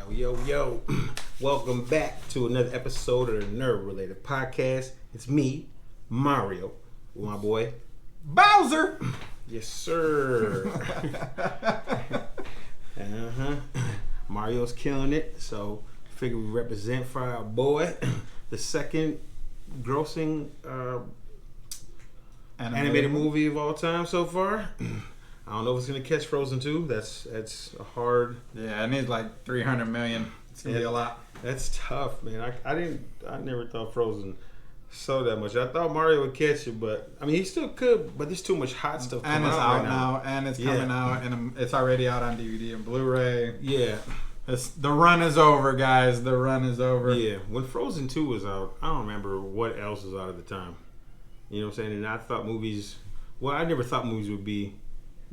Yo. Welcome back to another episode of the Nerd Related Podcast. It's me, Mario, with my boy, Bowser. Yes, sir. Mario's killing it, so figure we represent for our boy. The second grossing animated movie of all time so far. I don't know if it's gonna catch Frozen 2. That's a hard. Yeah, it needs like 300 million. It's gonna be a lot. That's tough, man. I never thought Frozen sold that much. I thought Mario would catch it, but I mean he still could. But there's too much hot stuff. And it's out now, and it's coming out, and it's already out on DVD and Blu-ray. Yeah. The run is over, guys. The run is over. Yeah. When Frozen 2 was out, I don't remember what else was out at the time. You know what I'm saying? And I thought movies. Well, I never thought movies would be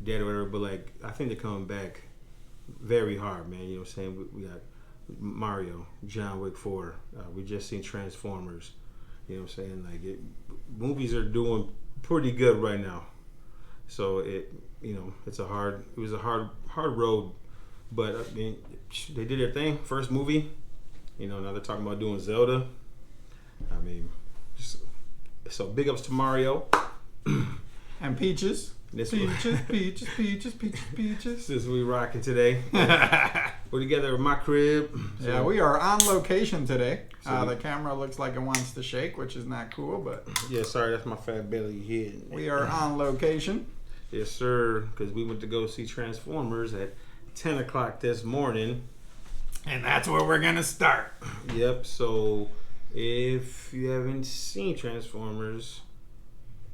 dead or whatever, but like I think they're coming back very hard, man. You know what I'm saying? We got Mario, John Wick 4. We just seen Transformers. You know what I'm saying? Like movies are doing pretty good right now. So it was a hard road, but I mean they did their thing. First movie. Now they're talking about doing Zelda. I mean, so big ups to Mario and Peaches. Peaches. Since we rocking today, we're together at my crib. So. Yeah, we are on location today. The camera looks like it wants to shake, which is not cool, but yeah, sorry, that's my fat belly hitting. We are on location. Yes, sir, because we went to go see Transformers at 10 o'clock this morning, and that's where we're gonna start. Yep. So if you haven't seen Transformers,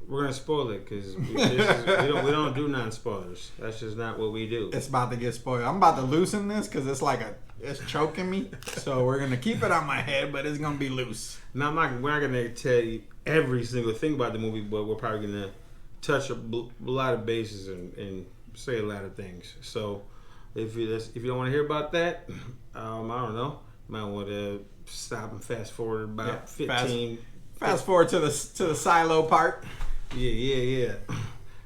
we're gonna spoil it because we don't do non-spoilers. That's just not what we do. It's about to get spoiled. I'm about to loosen this because it's choking me. So we're gonna keep it on my head, but it's gonna be loose. Now we're not gonna tell you every single thing about the movie, but we're probably gonna touch a lot of bases and say a lot of things. So if you don't want to hear about that, I don't know. You might want to stop and fast forward about 15. Fast forward to the silo part. Yeah.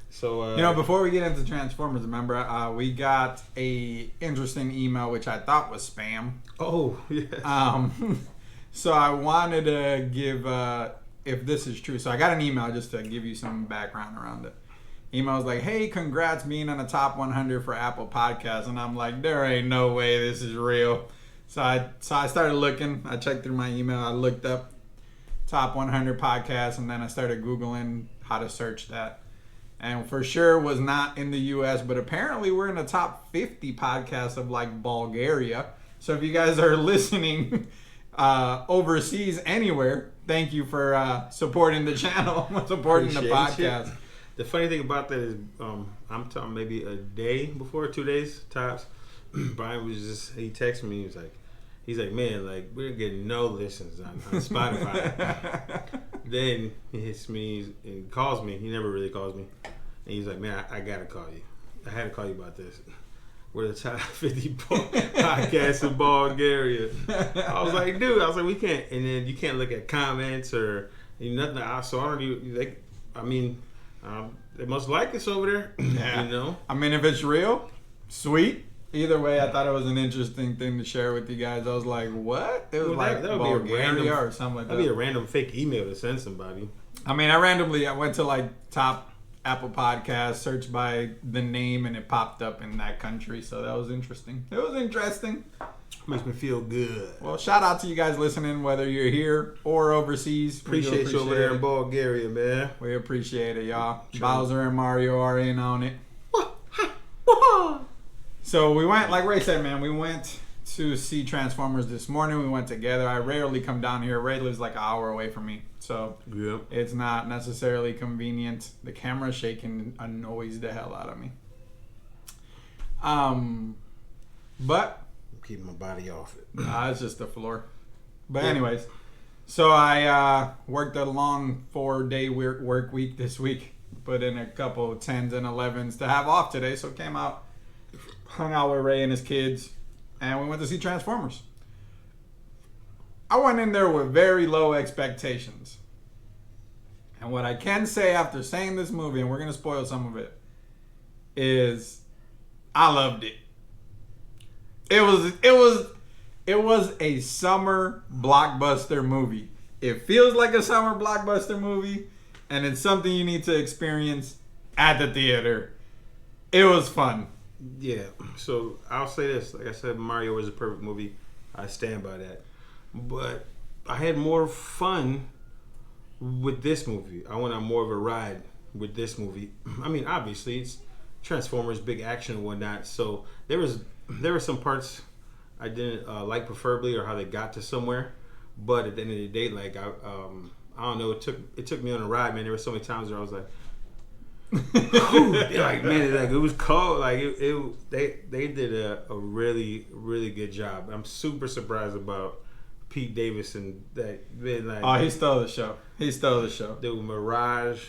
So before we get into Transformers, remember we got a interesting email which I thought was spam. Oh, yeah. So I wanted to give if this is true. So I got an email just to give you some background around it. Email was like, "Hey, congrats being on the top 100 for Apple Podcasts," and I'm like, "There ain't no way this is real." So I started looking. I checked through my email. I looked up top 100 podcasts, and then I started Googling how to search that. And for sure was not in the U.S., but apparently we're in the top 50 podcasts of like Bulgaria. So if you guys are listening overseas anywhere, thank you for supporting the channel, supporting the podcast. The funny thing about that is I'm talking maybe a day before, 2 days tops. Brian he texted me, he's like, man, like we're getting no listens on Spotify. Then he hits me and calls me. He never really calls me. And he's like, man, I gotta call you. I had to call you about this. We're the top 50 podcasts in Bulgaria. I was like, dude, we can't. And then you can't look at comments or nothing. So I don't even, they must like us over there. Yeah. I mean, if it's real, sweet. Either way, I thought it was an interesting thing to share with you guys. I was like, what? It was that would Bulgaria be a random, or something like that. That'd be a random fake email to send somebody. I mean, I went to like top Apple Podcasts, searched by the name, and it popped up in that country. So that was interesting. It was interesting. Makes me feel good. Well, shout out to you guys listening, whether you're here or overseas. Appreciate you over there in Bulgaria, man. We appreciate it, y'all. Bowser and Mario are in on it. So we went, like Ray said, man, we went to see Transformers this morning. We went together. I rarely come down here. Ray lives like an hour away from me. So It's not necessarily convenient. The camera shaking annoys the hell out of me. But I'm keeping my body off it. It's just the floor. But anyways, so I worked a long 4-day work week this week. Put in a couple 10s and 11s to have off today. So came out, hung out with Ray and his kids, and we went to see Transformers. I went in there with very low expectations. And what I can say after saying this movie, and we're going to spoil some of it, is I loved it. It was It was a summer blockbuster movie. It feels like a summer blockbuster movie, and it's something you need to experience at the theater. It was fun. Yeah. So I'll say this. Like I said, Mario was a perfect movie. I stand by that. But I had more fun with this movie. I went on more of a ride with this movie. I mean, obviously, it's Transformers, big action and whatnot. So there were some parts I didn't like preferably, or how they got to somewhere. But at the end of the day, like I don't know, it took me on a ride, man. There were so many times where I was like, like man, it was cold. Like they did a really really good job. I'm super surprised about Pete Davidson. That like, oh, he stole the show. He stole the show. Dude, Mirage.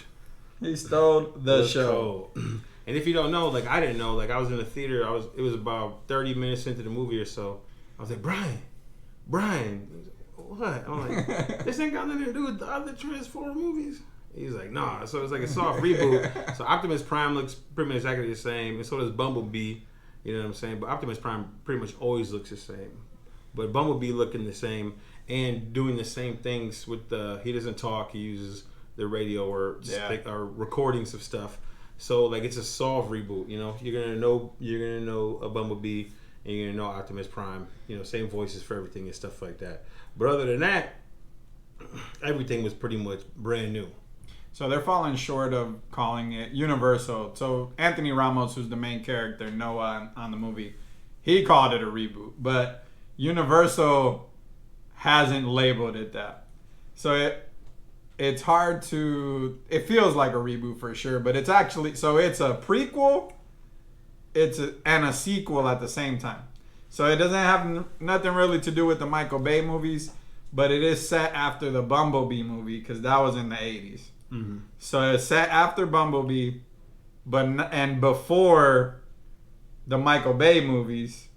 He stole the show. Cold. And if you don't know, like I didn't know, like I was in the theater. It was about 30 minutes into the movie or so. I was like, Brian, what? I'm like, this ain't got nothing to do with the other Transformers movies. He's like, nah. So it's like a soft reboot. So Optimus Prime looks pretty much exactly the same, and so does Bumblebee. You know what I'm saying? But Optimus Prime pretty much always looks the same. But Bumblebee looking the same and doing the same things with he doesn't talk. He uses the radio or recordings of stuff. So like it's a soft reboot. You know, you're gonna know a Bumblebee and you're gonna know Optimus Prime. You know, same voices for everything and stuff like that. But other than that, everything was pretty much brand new. So they're falling short of calling it Universal. So Anthony Ramos, who's the main character, Noah, on the movie, he called it a reboot. But Universal hasn't labeled it that. So it's hard to... It feels like a reboot for sure, but it's actually... So it's a prequel and a sequel at the same time. So it doesn't have nothing really to do with the Michael Bay movies, but it is set after the Bumblebee movie because that was in the 80s. Mm-hmm. So it's set after Bumblebee, and before the Michael Bay movies,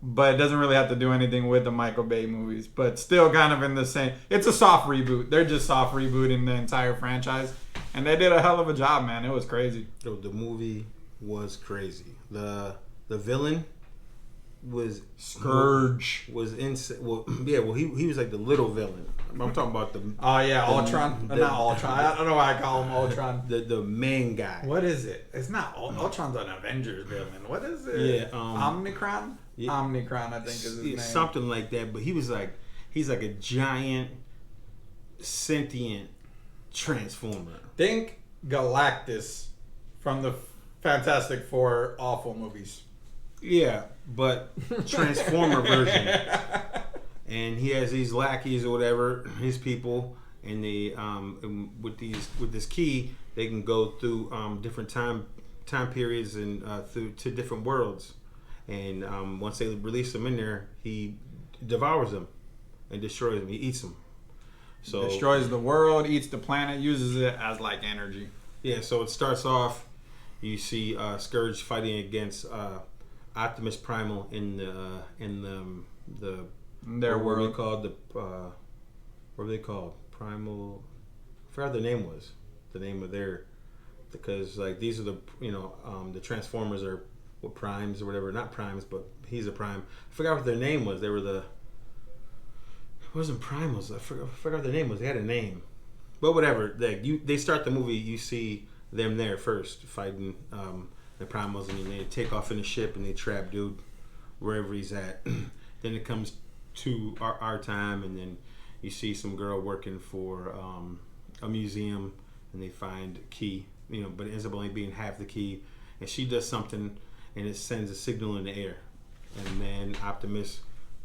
but it doesn't really have to do anything with the Michael Bay movies, but still kind of in the same. It's a soft reboot. They're just soft rebooting the entire franchise, and they did a hell of a job, man. It was crazy. The movie was crazy. The villain was Scourge. Was insane. Well, yeah. Well, he was like the little villain. I'm talking about the. Oh yeah, Ultron. Not Ultron. I don't know why I call him Ultron. The main guy. What is it? It's not Ultron's an Avengers villain. What is it? Yeah. Omnicron. Yeah, Omnicron, I think is his name. Something like that. But he's like a giant, sentient transformer. Think Galactus from the Fantastic Four awful movies. Yeah, but Transformer version. And he has these lackeys or whatever, his people, and they with this key they can go through different time periods and through to different worlds. And once they release them in there, he devours them and destroys them. He eats them. So destroys the world, eats the planet, uses it as like energy. Yeah. So it starts off. You see Scourge fighting against Optimus Primal in their world. What were they called? What were they called? Primal. I forgot what their name was. The name of their, because like these are the the Transformers are what primes or whatever. Not primes, but he's a prime. I forgot what their name was. They were it wasn't primals. I forgot what their name was. They had a name, but whatever. They start the movie. You see them there first fighting the primals, and then they take off in a ship and they trap dude wherever he's at. Then it comes to our time, and then you see some girl working for a museum, and they find a key, but it ends up only being half the key, and she does something, and it sends a signal in the air, and then Optimus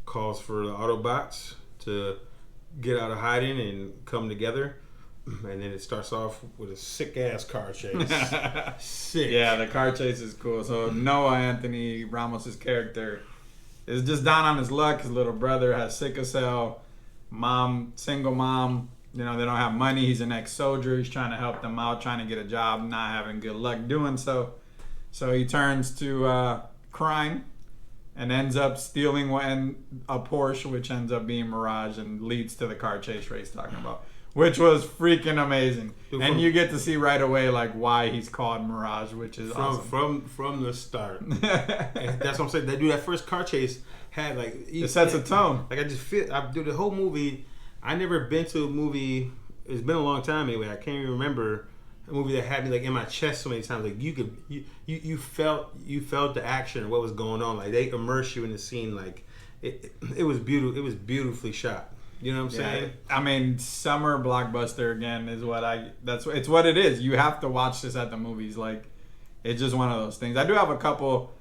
calls for the Autobots to get out of hiding and come together. And then it starts off with a sick ass car chase. Sick. Yeah, the car chase is cool. So Noah, Anthony Ramos' character, is just down on his luck. His little brother has sickle cell. Single mom. They don't have money. He's an ex-soldier. He's trying to help them out, trying to get a job, not having good luck doing so. So he turns to crime and ends up stealing a Porsche, which ends up being Mirage and leads to the car chase race talking about. which was freaking amazing. Dude, and you get to see right away like why he's called Mirage, which is awesome. From the start. And that's what I'm saying. They do that first car chase had like it sets a tone. Like I just feel I do the whole movie. I never been to a movie. It's been a long time anyway. I can't even remember a movie that had me like in my chest so many times. Like you felt the action and what was going on. Like they immerse you in the scene. Like it was beautiful. It was beautifully shot. You know what I'm saying? I mean, summer blockbuster again is it's what it is. You have to watch this at the movies. Like it's just one of those things. I do have a couple.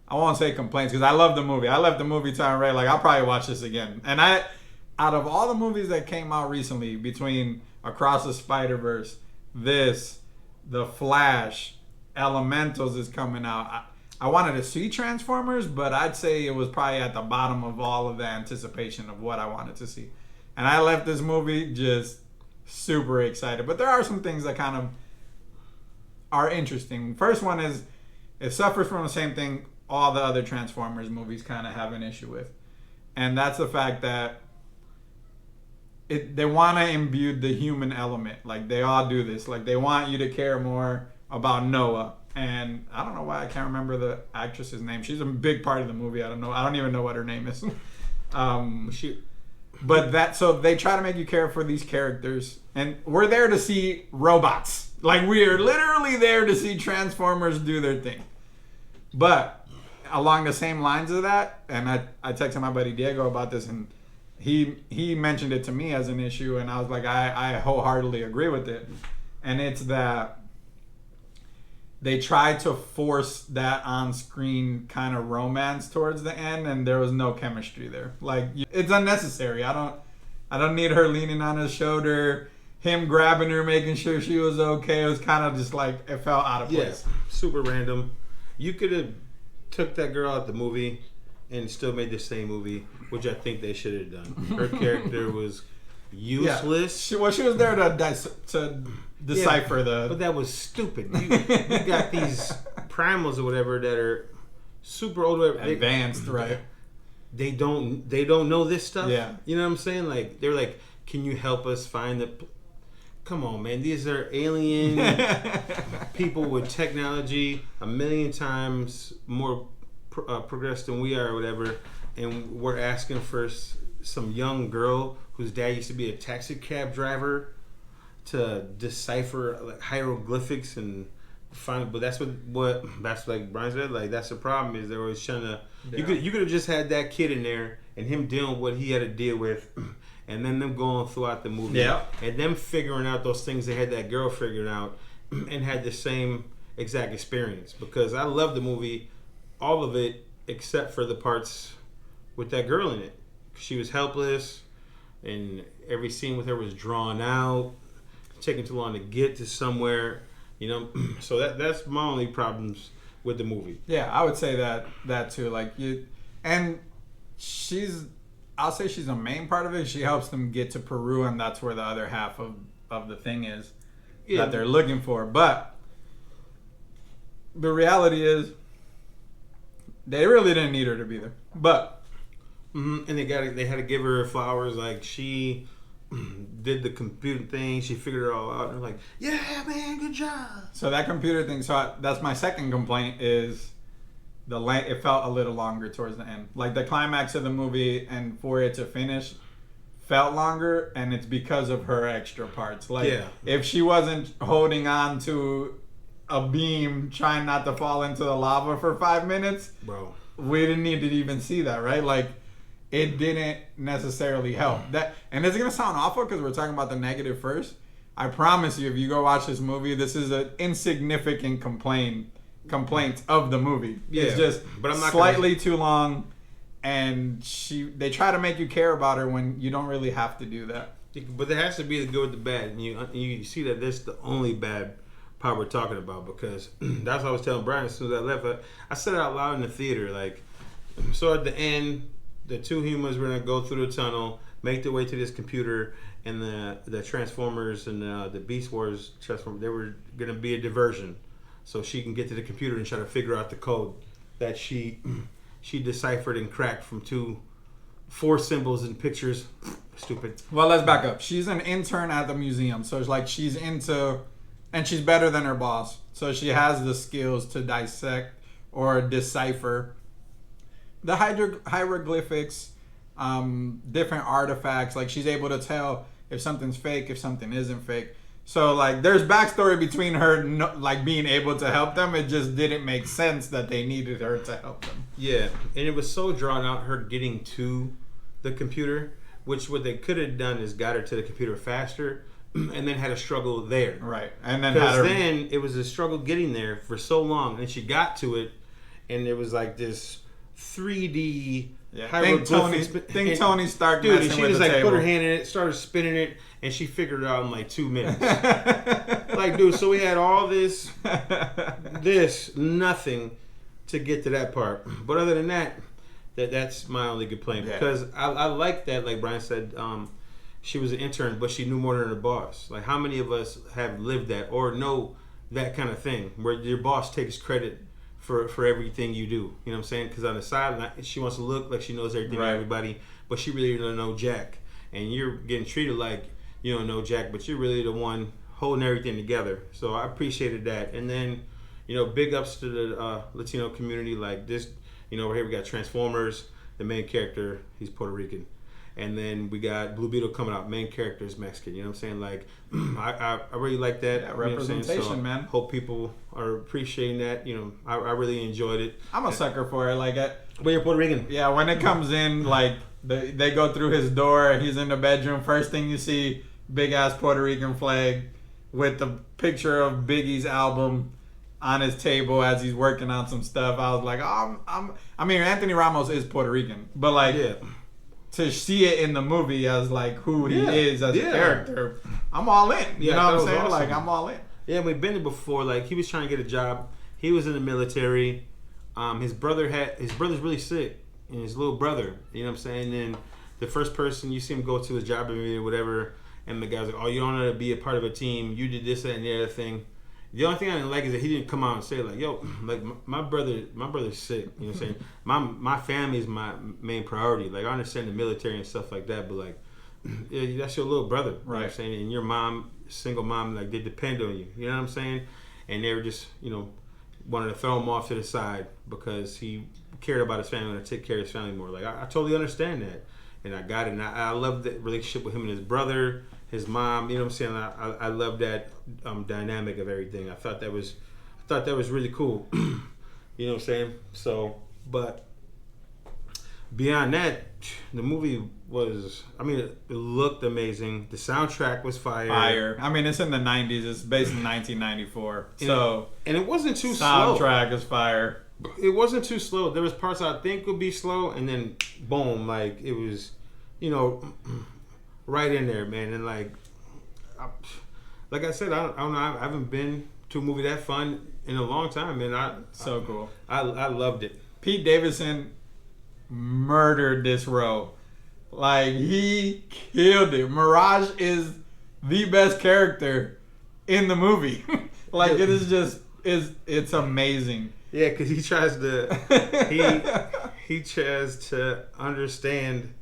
I won't say complaints because I love the movie. I left the movie time right. Like I'll probably watch this again. And out of all the movies that came out recently, between Across the Spider-Verse, The Flash, Elementals is coming out. I wanted to see Transformers, but I'd say it was probably at the bottom of all of the anticipation of what I wanted to see. And I left this movie just super excited. But there are some things that kind of are interesting. First one is it suffers from the same thing all the other Transformers movies kind of have an issue with. And that's the fact that they want to imbue the human element. Like they all do this. Like they want you to care more about Noah. And I don't know why I can't remember the actress's name. She's a big part of the movie. I don't even know what her name is. So they try to make you care for these characters. And we're there to see robots. Like we are literally there to see Transformers do their thing. But along the same lines of that, and I texted my buddy Diego about this, and he mentioned it to me as an issue, and I was like, I wholeheartedly agree with it. And it's that they tried to force that on-screen kind of romance towards the end, and there was no chemistry there. Like it's unnecessary. I don't need her leaning on his shoulder, him grabbing her, making sure she was okay. It was kind of just like it felt out of place. Yeah, super random. You could have took that girl out the movie and still made the same movie, which I think they should have done. Her character was useless. Yeah. She was there to decipher but that was stupid. You got these primals or whatever that are super old, advanced, right? They don't know this stuff. Yeah, you know what I'm saying? Like they're like, can you help us find the? Come on, man. These are alien people with technology a million times more progressed than we are or whatever. And we're asking for some young girl whose dad used to be a taxi cab driver to decipher like hieroglyphics and find. But that's that's like Brian said. Like that's the problem is they're always trying to. Yeah. You could have just had that kid in there and him dealing with what he had to deal with. And then them going throughout the movie. Yeah. And them figuring out those things they had that girl figured out and had the same exact experience. Because I love the movie, all of it, except for the parts with that girl in it. She was helpless, and every scene with her was drawn out, taking too long to get to somewhere. You know, so that's my only problems with the movie. Yeah, I would say that too. Like I'll say she's a main part of it. She helps them get to Peru, and that's where the other half of the thing is that they're looking for. But the reality is, they really didn't need her to be there. But and they had to give her flowers. Like she did the computer thing. She figured it all out. And they're like, "Yeah, man, good job." So that computer thing. So that's my second complaint is. It felt a little longer towards the end. Like the climax of the movie and for it to finish felt longer, and it's because of her extra parts. Like if she wasn't holding on to a beam trying not to fall into the lava for 5 minutes, bro, we didn't need to even see that, right? Like it didn't necessarily help. And it's gonna sound awful because we're talking about the negative first. I promise you, if you go watch this movie, this is an insignificant complaints of the movie. Yeah, it's just but I'm not slightly too long, and they try to make you care about her when you don't really have to do that. But there has to be the good with the bad, and you see that this is the only bad part we're talking about, because that's what I was telling Brian as soon as I left. I said it out loud in the theater, like, so at the end, the two humans were gonna go through the tunnel, make their way to this computer, and the Transformers and the Beast Wars Transformers, they were gonna be a diversion. So she can get to the computer and try to figure out the code that she deciphered and cracked from two 4 symbols and pictures. Stupid. Well, let's back up. She's an intern at the museum, so it's like she's into, and she's better than her boss, so she has the skills to dissect or decipher the hieroglyphics, different artifacts. Like she's able to tell if something's fake, if something isn't fake. So like there's backstory between her like being able to help them. It just didn't make sense that they needed her to help them. Yeah, and it was so drawn out, her getting to the computer, which what they could have done is got her to the computer faster and then had a struggle there. Right. And then because then it was a struggle getting there for so long, and she got to it, and it was like this 3D Think Tony Stark. Dude, and she just like put her hand in it, started spinning it, and she figured it out in like 2 minutes. Like, dude, so we had all this nothing to get to that part. But other than that, that's my only complaint. Yeah. Because I like that, like Brian said, she was an intern, but she knew more than her boss. Like, how many of us have lived that or know that kind of thing where your boss takes credit for everything you do? You know what I'm saying? Because on the side, she wants to look like she knows everything about everybody, but she really don't know jack. And you're getting treated like you don't know jack, but you're really the one holding everything together. So I appreciated that. And then, big ups to the Latino community. Like this, over here we got Transformers. The main character, he's Puerto Rican. And then we got Blue Beetle coming out. Main character is Mexican. You know what I'm saying? Like, I really like that. Yeah, representation, so man. Hope people are appreciating that. I really enjoyed it. I'm a sucker for it. Like, when you're Puerto Rican. Yeah, when it comes in, like, they go through his door. He's in the bedroom. First thing you see, big ass Puerto Rican flag with the picture of Biggie's album on his table as he's working on some stuff. I was like, I mean, Anthony Ramos is Puerto Rican, but like. Yeah. To see it in the movie as like who he is as a character, I'm all in. You know what I'm saying? Awesome. Like I'm all in. Yeah, we've been there before. Like he was trying to get a job. He was in the military. His brother's really sick, and his little brother. You know what I'm saying? And the first person you see him go to a job interview or whatever, and the guy's like, "Oh, you don't know how to be a part of a team. You did this, that, and the other thing." The only thing I didn't like is that he didn't come out and say like, "Yo, like my brother's sick." You know what I'm saying? My family is my main priority. Like I understand the military and stuff like that, but like that's your little brother, right? You know what I'm saying? And your mom, single mom, like they depend on you. You know what I'm saying? And they were just wanted to throw him off to the side because he cared about his family and to take care of his family more. Like I totally understand that, and I got it. And I love the relationship with him and his brother. His mom, you know what I'm saying? I love that dynamic of everything. I thought that was really cool. You know what I'm saying? So, but beyond that, the movie was, it looked amazing. The soundtrack was fire. I mean, it's in the 90s. It's based in 1994. And it wasn't too slow. Soundtrack is fire. It wasn't too slow. There was parts I think would be slow, and then boom, like it was, right in there, man. And like I said, I don't know. I haven't been to a movie that fun in a long time, man. So cool. I loved it. Pete Davidson murdered this role. Like he killed it. Mirage is the best character in the movie. Like it is just it's amazing. Yeah, because he tries to he tries to understand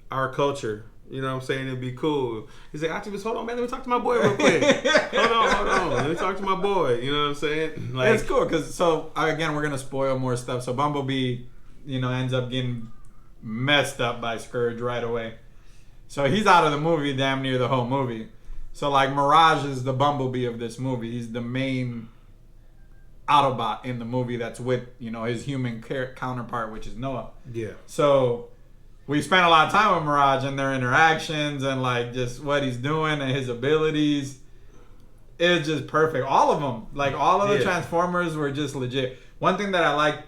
our culture. You know what I'm saying? It'd be cool. He's like, Octopus, hold on, man. Let me talk to my boy real quick. hold on. Let me talk to my boy. You know what I'm saying? Like, it's cool because again, we're gonna spoil more stuff. So Bumblebee, ends up getting messed up by Scourge right away. So he's out of the movie damn near the whole movie. So like Mirage is the Bumblebee of this movie. He's the main Autobot in the movie that's with his human counterpart, which is Noah. Yeah. So we spent a lot of time with Mirage and their interactions and like just what he's doing and his abilities. It's just perfect. All of them, like all of the Transformers were just legit. One thing that I like,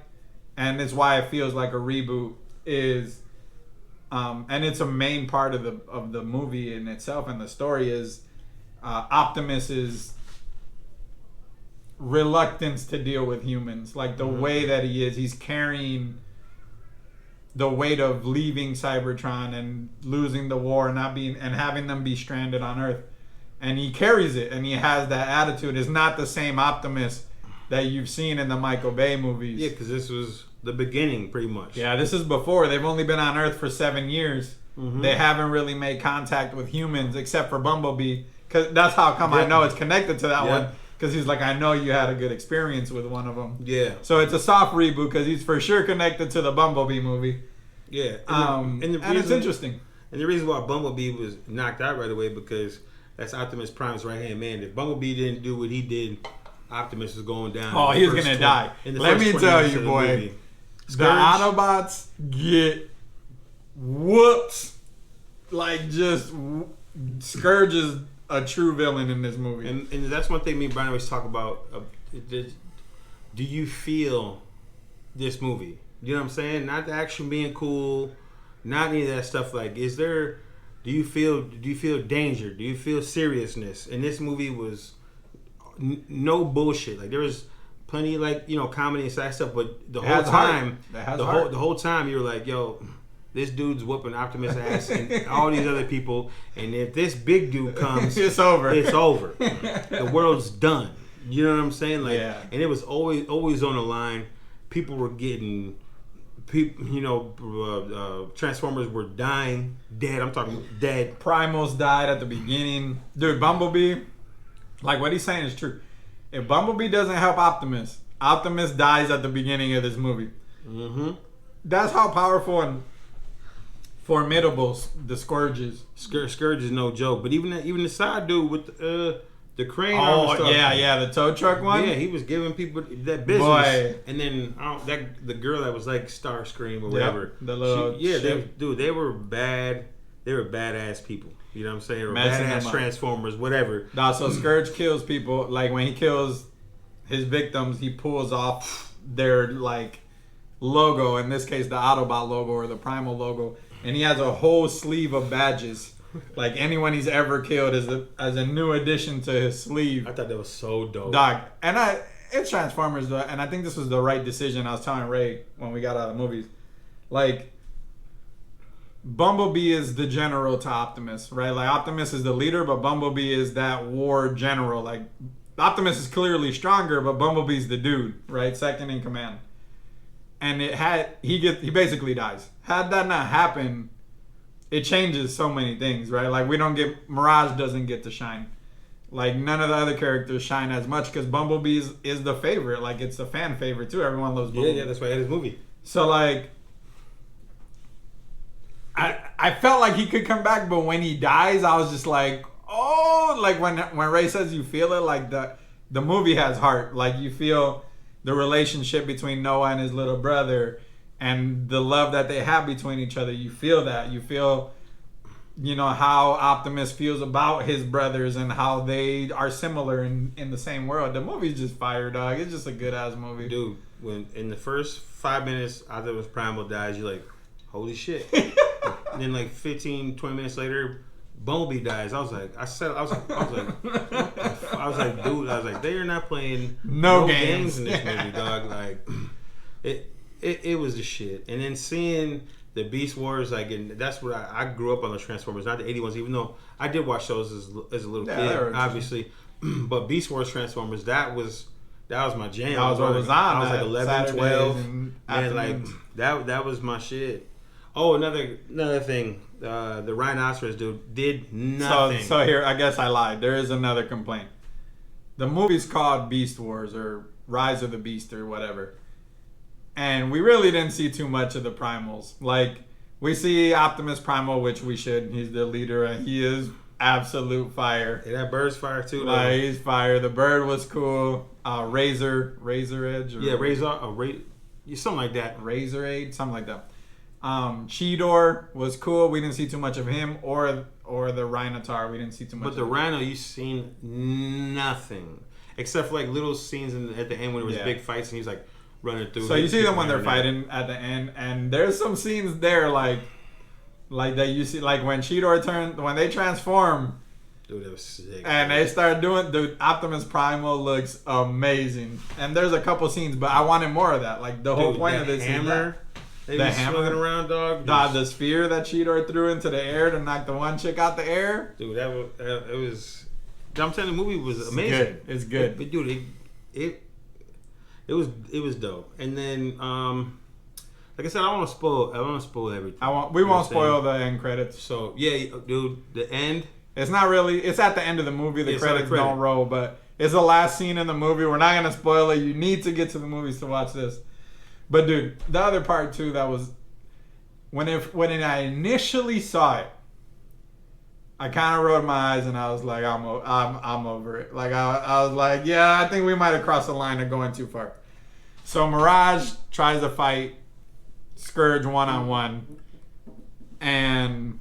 and it's why it feels like a reboot, is, and it's a main part of the movie in itself and the story is Optimus's reluctance to deal with humans. Like the way that he's carrying the weight of leaving Cybertron and losing the war and having them be stranded on Earth, and he carries it and he has that attitude. It's not the same Optimus that you've seen in the Michael Bay movies. Yeah, because this was the beginning, pretty much. Yeah, this is before. They've only been on Earth for 7 years. Mm-hmm. They haven't really made contact with humans except for Bumblebee. Cause that's how come I know it's connected to that one. Because he's like, I know you had a good experience with one of them. Yeah. So it's a soft reboot because he's for sure connected to the Bumblebee movie. Yeah. And it's interesting. And the reason why Bumblebee was knocked out right away because that's Optimus Prime's right-hand man. If Bumblebee didn't do what he did, Optimus was going down. Oh, he's going to die. Let me tell you, boy. The Autobots get whooped. Like, just Scourge is a true villain in this movie. And that's one thing me and Brian always talk about. Do you feel this movie? You know what I'm saying? Not the action being cool, not any of that stuff. Like, do you feel danger? Do you feel seriousness? And this movie was no bullshit. Like, there was plenty of, comedy and side stuff, but the whole time you were like, yo, this dude's whooping Optimus ass and all these other people, and if this big dude comes, it's over. It's over. The world's done. You know what I'm saying? Like, and it was always on the line. People were getting, Transformers were dying, dead. I'm talking dead. Primals died at the beginning. Dude, Bumblebee, like what he's saying is true. If Bumblebee doesn't help Optimus, Optimus dies at the beginning of this movie. Mm-hmm. That's how powerful and formidable the Scourge is. Scourge is no joke. But even the side dude with the crane. Oh the tow truck one. Yeah, he was giving people that business. Boy. And then the girl that was like Starscream or whatever. The little they were bad. They were badass people. You know what I'm saying? Or badass Transformers, whatever. Nah, so Scourge kills people. Like when he kills his victims, he pulls off their like logo. In this case, the Autobot logo or the Primal logo. And he has a whole sleeve of badges. Like anyone he's ever killed as a new addition to his sleeve. I thought that was so dope. Dog. And it's Transformers, though, and I think this was the right decision. I was telling Ray when we got out of the movies. Like, Bumblebee is the general to Optimus, right? Like, Optimus is the leader, but Bumblebee is that war general. Like, Optimus is clearly stronger, but Bumblebee's the dude, right? Second in command. And he basically dies. Had that not happened, it changes so many things, right? Like Mirage doesn't get to shine. Like none of the other characters shine as much because Bumblebee is the favorite. Like it's a fan favorite too. Everyone loves Bumblebee. Yeah, that's why I had his movie. So like, I felt like he could come back, but when he dies, I was just like, oh, like when Ray says you feel it, like the movie has heart. Like you feel the relationship between Noah and his little brother and the love that they have between each other. You feel that. You feel, how Optimus feels about his brothers and how they are similar in the same world. The movie's just fire, dog. It's just a good-ass movie. Dude, when in the first 5 minutes Optimus Primal dies, you're like, holy shit. And then like 15, 20 minutes later, Bumblebee dies. I was like, dude, they are not playing no games in this movie, dog. Like, it was the shit. And then seeing the Beast Wars, like, and that's what I grew up on, those Transformers, not the 80 ones, even though I did watch those as a little kid, obviously. But Beast Wars Transformers, that was my jam. I was like 11, 12, and like that was my shit. Oh, another thing. The rhinoceros dude did nothing. So here, I guess I lied. There is another complaint. The movie's called Beast Wars or Rise of the Beast or whatever. And we really didn't see too much of the Primals. Like, we see Optimus Primal, which we should. He's the leader, and he is absolute fire. Yeah, that bird's fire, too. Like, he's fire. The bird was cool. Razor Edge? Something like that. Razor Aid? Something like that. Cheetor was cool. We didn't see too much of him, or the Rhinotaur. We didn't see too much. But the Rhino, you seen nothing except for like little scenes at the end when there was big fights and he's like running through. So you see them when they're fighting at the end, and there's some scenes there like that you see, like when Cheetor when they transform. Dude, that was sick. And they start doing the Optimus Primal looks amazing, and there's a couple scenes, but I wanted more of that. Like the whole point of this hammer. The hammer around, dog. The sphere that Cheetor threw into the air to knock the one chick out the air. Dude, it was. I'm telling you, the movie was amazing. It's good. But dude, it was dope. And then like I said, I want to spoil everything. We won't spoil the end credits. So yeah, dude, the end. It's not really. It's at the end of the movie. The credits don't roll, but it's the last scene in the movie. We're not gonna spoil it. You need to get to the movies to watch this. But dude, the other part too, that was when I initially saw it, I kind of rolled my eyes and I was like, I'm over it. Like I was like, yeah, I think we might have crossed the line of going too far. So Mirage tries to fight Scourge 1-on-1, and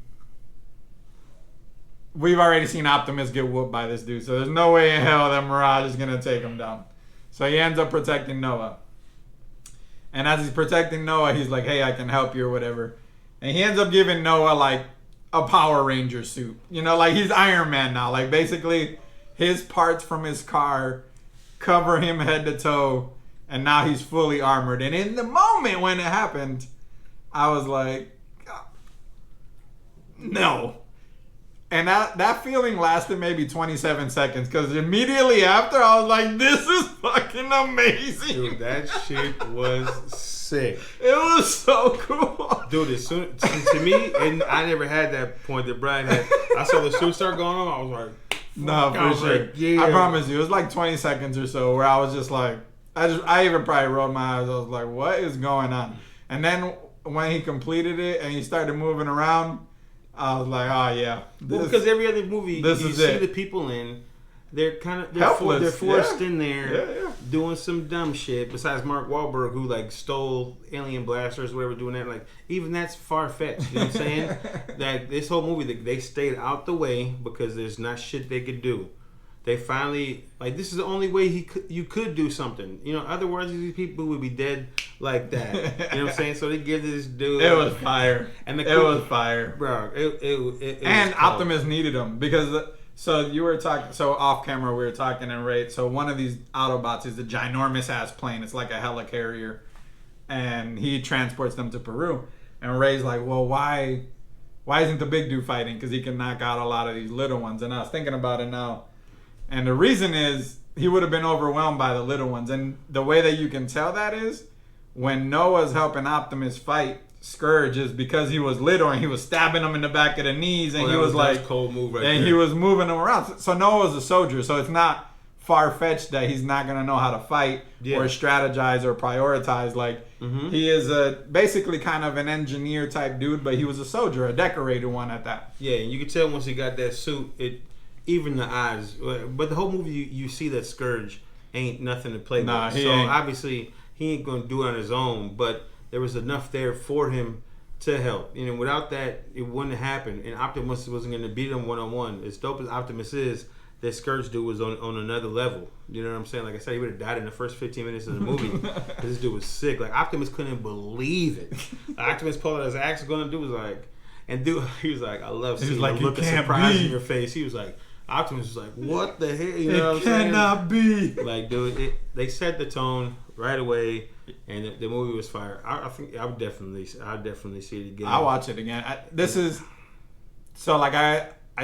we've already seen Optimus get whooped by this dude, so there's no way in hell that Mirage is gonna take him down. So he ends up protecting Noah. And as he's protecting Noah, he's like, hey, I can help you or whatever. And he ends up giving Noah, like, a Power Ranger suit. You know, like, he's Iron Man now. Like, basically, his parts from his car cover him head to toe. And now he's fully armored. And in the moment when it happened, I was like, no. And that feeling lasted maybe 27 seconds. Because immediately after, I was like, this is fucking amazing. Dude, that shit was sick. It was so cool. Dude, to me, and I never had that point that Brian had. I saw the suit start going on. I was like, no, for sure. Like, yeah. I promise you. It was like 20 seconds or so where I was just like, I even probably rolled my eyes. I was like, what is going on? And then when he completed it and he started moving around, I was like, oh yeah. Well, because every other movie you see the people in, they're kind of helpless. They're forced in there doing some dumb shit. Besides Mark Wahlberg, who like stole alien blasters, whatever, doing that. Like even that's far fetched. You know what I'm saying? Like this whole movie, they stayed out the way because there's not shit they could do. They finally like this is the only way you could do something. You know, otherwise these people would be dead like that. You know what I'm saying? So they give this dude. It was fire. And it was fire, bro. It and Optimus needed him because. So you were talking. So off camera we were talking, and Ray. So one of these Autobots is the ginormous ass plane. It's like a helicarrier, and he transports them to Peru. And Ray's like, well, why isn't the big dude fighting? Because he can knock out a lot of these little ones. And I was thinking about it now. And the reason is he would have been overwhelmed by the little ones. And the way that you can tell that is when Noah's helping Optimus fight Scourge is because he was little and he was stabbing him in the back of the knees and he was like cold move right and there. He was moving him around. So Noah's a soldier, so it's not far-fetched that he's not going to know how to fight or strategize or prioritize. Like he is basically kind of an engineer type dude, but he was a soldier, a decorated one at that. Yeah, and you could tell once he got that suit, even the eyes. But the whole movie, you see that Scourge ain't nothing to play with. So obviously he ain't going to do it on his own, but there was enough there for him to help. You know, without that, it wouldn't have happened. And Optimus wasn't going to beat him one-on-one. As dope as Optimus is, that Scourge dude was on another level. You know what I'm saying? Like I said, he would have died in the first 15 minutes of the movie. This dude was sick. Like, Optimus couldn't believe it. Optimus pulled out his axe, going to do was like, and dude, he was like, I love seeing the look of surprise in your face. He was like, Optimus was like, what the hell? You know what I'm saying? It cannot be. Like, dude, they set the tone right away. And the movie was fire. I think I would definitely see it again. I'll watch it again. I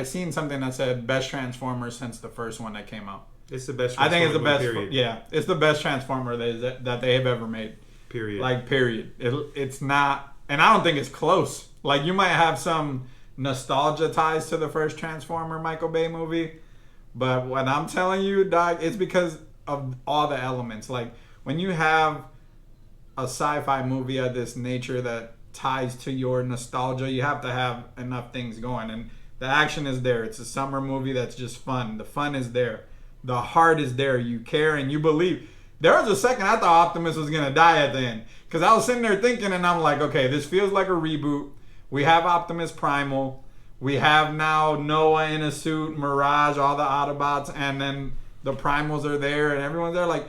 seen something that said best Transformers since the first one that came out. It's the best. I think it's the best. Period. Yeah, it's the best Transformer that they have ever made. Period. Like period. It's not, and I don't think it's close. Like you might have some nostalgia ties to the first Transformer Michael Bay movie, but what I'm telling you, dog, it's because of all the elements. Like when you have a sci-fi movie of this nature that ties to your nostalgia, you have to have enough things going. And the action is there. It's a summer movie that's just fun. The fun is there. The heart is there. You care and you believe. There was a second I thought Optimus was going to die at the end. Because I was sitting there thinking and I'm like, okay, this feels like a reboot. We have Optimus Primal. We have now Noah in a suit, Mirage, all the Autobots, and then the Primals are there and everyone's there. Like,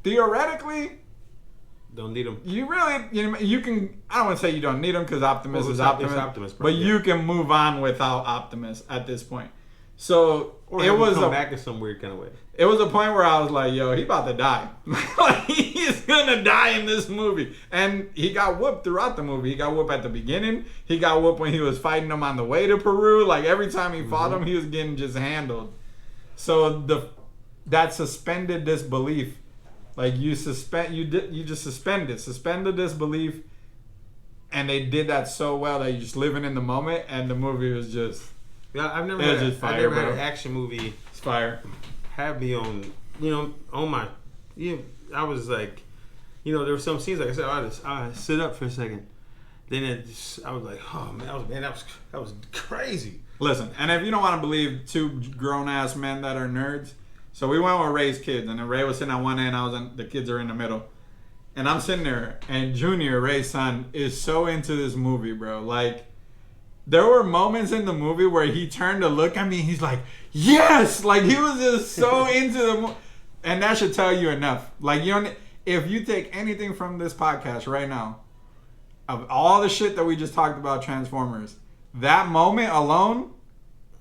theoretically, don't need them. You can. I don't want to say you don't need them because Optimus is Optimus, but you can move on without Optimus at this point. So or it was come back in some weird kind of way. It was a point where I was like, "Yo, he about to die. Like he's gonna die in this movie." And he got whooped throughout the movie. He got whooped at the beginning. He got whooped when he was fighting him on the way to Peru. Like every time he fought him, he was getting just handled. So that suspended disbelief. Like you just suspend the disbelief and they did that so well that you're just living in the moment, and the movie was just. Yeah, I've never had an action movie. It's fire. Have me on, on my, I was like, there were some scenes like I said, I sit up for a second, then I was like, oh man, that was crazy. Listen, and if you don't want to believe two grown ass men that are nerds, so we went with Ray's kids, and then Ray was sitting on one end, the kids are in the middle, and I'm sitting there, and Junior, Ray's son, is so into this movie, bro. Like, there were moments in the movie where he turned to look at me. He's like, yes! Like, he was just so into the movie. And that should tell you enough. Like, if you take anything from this podcast right now, of all the shit that we just talked about Transformers, that moment alone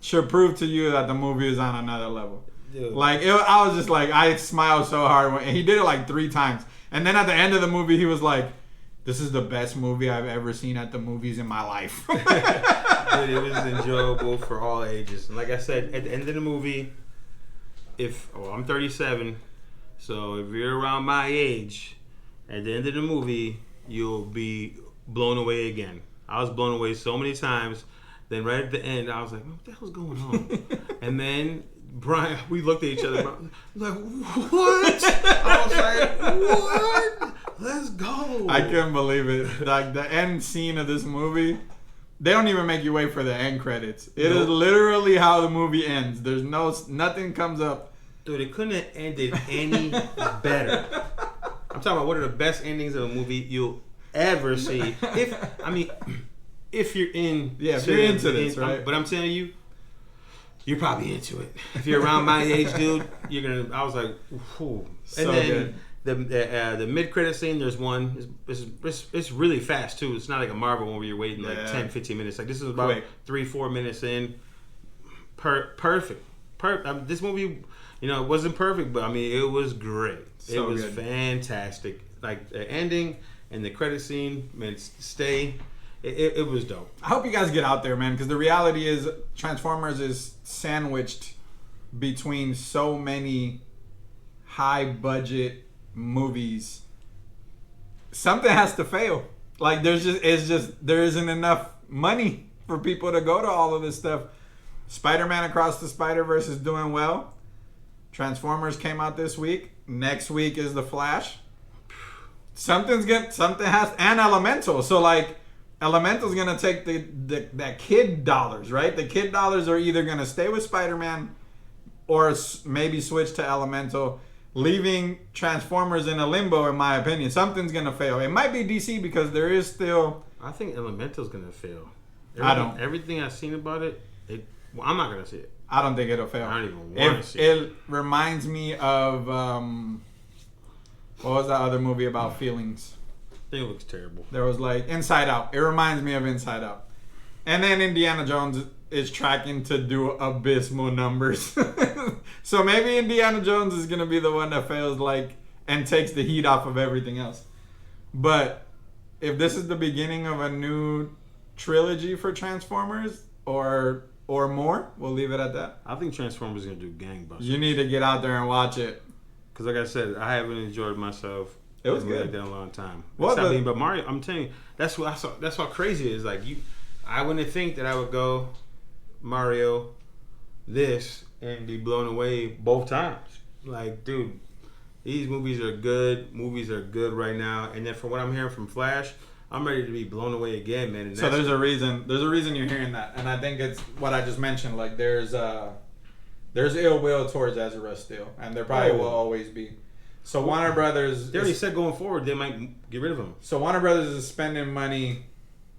should prove to you that the movie is on another level. Dude. Like, I was just like, I smiled so hard. And he did it like 3 times. And then at the end of the movie, he was like, this is the best movie I've ever seen at the movies in my life. Dude, it was enjoyable for all ages. And like I said, at the end of the movie, I'm 37, so if you're around my age, at the end of the movie, you'll be blown away again. I was blown away so many times. Then right at the end, I was like, what the hell's going on? And then Brian, we looked at each other. Like, what? I was like, what? Let's go. I couldn't believe it. Like, the end scene of this movie, they don't even make you wait for the end credits. It is literally how the movie ends. There's nothing comes up. Dude, it couldn't have ended any better. I'm talking about one of the best endings of a movie you'll ever see. If you're in, if you're into this, right? But I'm telling you, you're probably into it. If you're around my age, dude, you're gonna. I was like, whew. So and then good. The mid-credit scene, there's one. It's really fast too. It's not like a Marvel one where you're waiting like 10, 15 minutes. Like, this is about 3-4 minutes in. Perfect. This movie, it wasn't perfect, but I mean, it was great. So it was good. Fantastic. Like, the ending and the credit scene, man, stay. It was dope. I hope you guys get out there, man, because the reality is Transformers is sandwiched between so many high-budget movies. Something has to fail. Like, there isn't enough money for people to go to all of this stuff. Spider-Man Across the Spider-Verse is doing well. Transformers came out this week. Next week is The Flash. And Elemental. So, like, Elemental's gonna take that kid dollars, right? The kid dollars are either gonna stay with Spider-Man or maybe switch to Elemental, leaving Transformers in a limbo, in my opinion. Something's gonna fail. It might be DC because there is still. I think Elemental's gonna fail. Everything I've seen about it. I'm not gonna see it. I don't think it'll fail. I don't even want to see it. It reminds me of what was that other movie about feelings? I think it looks terrible. There was like Inside Out. It reminds me of Inside Out. And then Indiana Jones is tracking to do abysmal numbers. So maybe Indiana Jones is going to be the one that fails, like, and takes the heat off of everything else. But if this is the beginning of a new trilogy for Transformers or more, we'll leave it at that. I think Transformers is going to do gangbusters. You need to get out there and watch it. Because like I said, I haven't enjoyed myself. It was good. Like that in a long time. Well, but Mario, I'm telling you, that's what I saw. That's what crazy is. Like, I wouldn't think that I would go Mario, this, and be blown away both times. Like, dude, these movies are good. Movies are good right now. And then from what I'm hearing from Flash, I'm ready to be blown away again, man. And so there's a reason. There's a reason you're hearing that, and I think it's what I just mentioned. Like, there's ill will towards Ezra still, and there probably will always be. So Warner Brothers... They already said going forward they might get rid of him. So Warner Brothers is spending money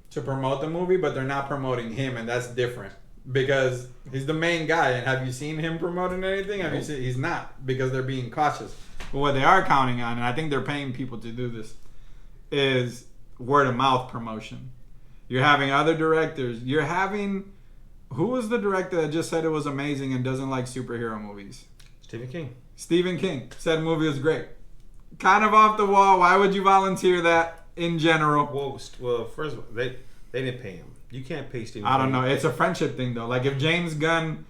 to promote the movie, but they're not promoting him, and that's different. Because he's the main guy, and have you seen him promoting anything? Have you seen? He's not, because they're being cautious. But what they are counting on, and I think they're paying people to do this, is word-of-mouth promotion. You're having other directors. You're having... Who was the director that just said it was amazing and doesn't like superhero movies? Stephen King said the movie was great. Kind of off the wall. Why would you volunteer that in general? Well, first of all, they didn't pay him. You can't pay Stephen King. I don't know. It's a friendship thing, though. Like, if James Gunn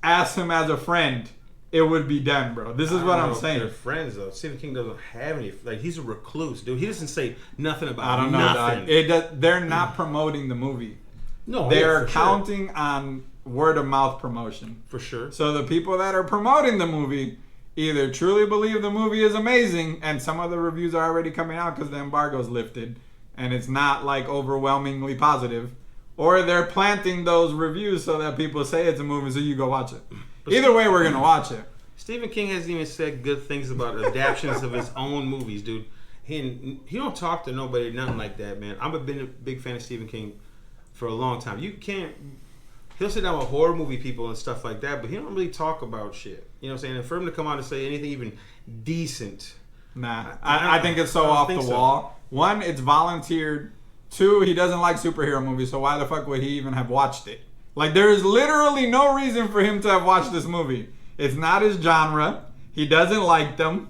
asked him as a friend it would be done, bro. This is what I'm saying. They're friends though. Stephen King doesn't have any. Like he's a recluse, dude. He doesn't say nothing about. I don't know, nothing. dog. They're not promoting the movie. No, they're counting on word of mouth promotion for sure. So the people that are promoting the movie either truly believe the movie is amazing, and some of the reviews are already coming out because the embargo's lifted, and it's not like overwhelmingly positive, or they're planting those reviews so that people say it's a movie, so you go watch it. But either way, we're gonna watch it. Stephen King hasn't even said good things about adaptations of his own movies, dude. He don't talk to nobody, nothing like that, man. I've been a big fan of Stephen King for a long time. You can't. He'll sit down with horror movie people and stuff like that, but he don't really talk about shit. You know what I'm saying? And for him to come out and say anything even decent, nah, I think it's so off the wall. One, it's volunteered. Two, he doesn't like superhero movies, so why the fuck would he even have watched it? Like, there is literally no reason for him to have watched this movie. It's not his genre. He doesn't like them.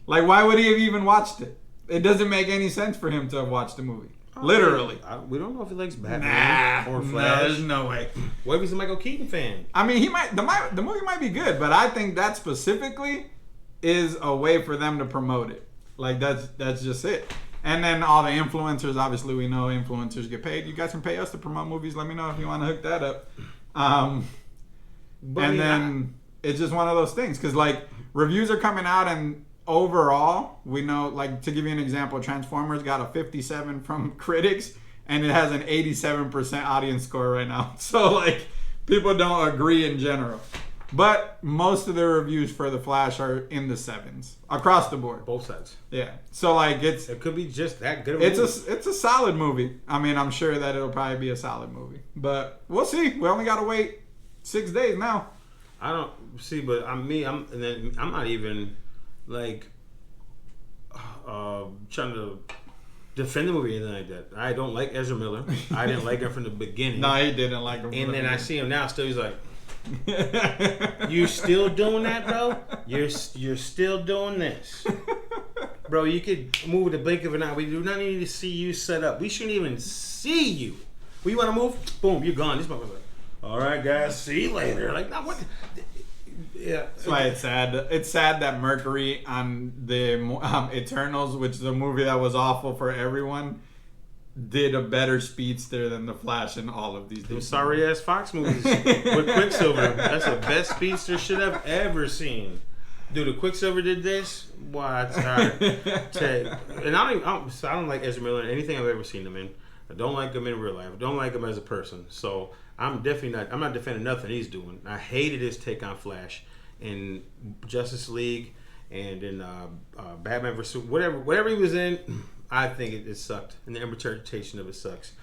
Like, why would he have even watched it? It doesn't make any sense for him to have watched the movie. Literally. We don't know if he likes Batman or Flash. No, there's no way. What if he's a Michael Keaton fan? I mean, he might. The movie might be good, but I think that specifically is a way for them to promote it. Like, that's just it. And then all the influencers, obviously we know influencers get paid. You guys can pay us to promote movies. Let me know if you want to hook that up. It's just one of those things. Because, like, reviews are coming out, and overall, we know, like, to give you an example, Transformers got a 57 from critics, and it has an 87% audience score right now. So, like, people don't agree in general. But most of the reviews for The Flash are in the 7s across the board. Both sides. Yeah. So, like, it could be just that good of a movie. It's a solid movie. I mean, I'm sure that it'll probably be a solid movie. But we'll see. We only got to wait 6 days now. I don't see, but I'm not even, like, trying to defend the movie or anything like that. I don't like Ezra Miller. I didn't like him from the beginning. No, he didn't like him. And then I see him now. Still, he's like, "You still doing that, bro? You're still doing this, bro? You could move the blink of an eye. We do not need to see you set up. We shouldn't even see you. We want to move? Boom, you're gone. This motherfucker's like, all right, guys, see you later. Like, now what?" Yeah, that's why it's sad. It's sad that Mercury on the Eternals, which is a movie that was awful for everyone, did a better speedster than the Flash in all of these. Those sorry ass Fox movies with Quicksilver. That's the best speedster shit I've ever seen. Dude, the Quicksilver did this. What? And I don't like Ezra Miller in anything I've ever seen him in. I don't like him in real life. I don't like him as a person. So I'm not defending nothing he's doing. I hated his take on Flash in Justice League and in Batman vs. whatever he was in. I think it sucked, and the interpretation of it sucks.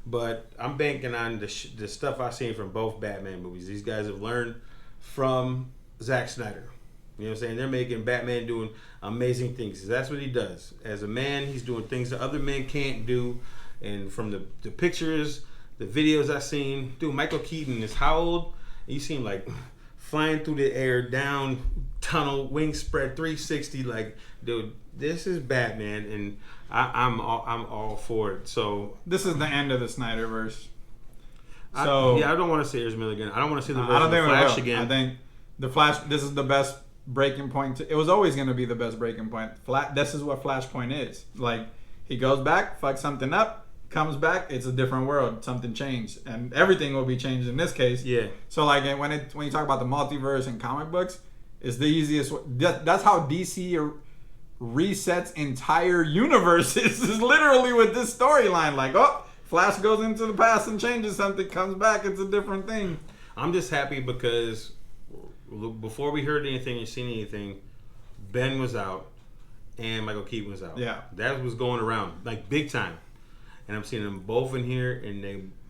But I'm banking on the stuff I've seen from both Batman movies. These guys have learned from Zack Snyder. You know what I'm saying? They're making Batman doing amazing things. That's what he does. As a man, he's doing things that other men can't do. And from the pictures, the videos I've seen, dude, Michael Keaton is how old? You see him like flying through the air, down tunnel, wings spread 360. Like, dude, this is Batman, and I'm all for it. So this is the end of the Snyderverse. I don't want to see Ezra Miller again. I don't want to see the version of the Flash again. I think the Flash. This is the best breaking point. It was always going to be the best breaking point. This is what Flashpoint is. Like, he goes back, fucks something up, comes back, it's a different world. Something changed, and everything will be changed in this case. Yeah. So like when you talk about the multiverse and comic books, it's the easiest. That's how DC resets entire universes. Is literally with this storyline. Like, oh, Flash goes into the past and changes something, comes back, it's a different thing. I'm just happy because before we heard anything and seen anything, Ben was out and Michael Keaton was out. Yeah. That was going around like big time. And I'm seeing them both in here, and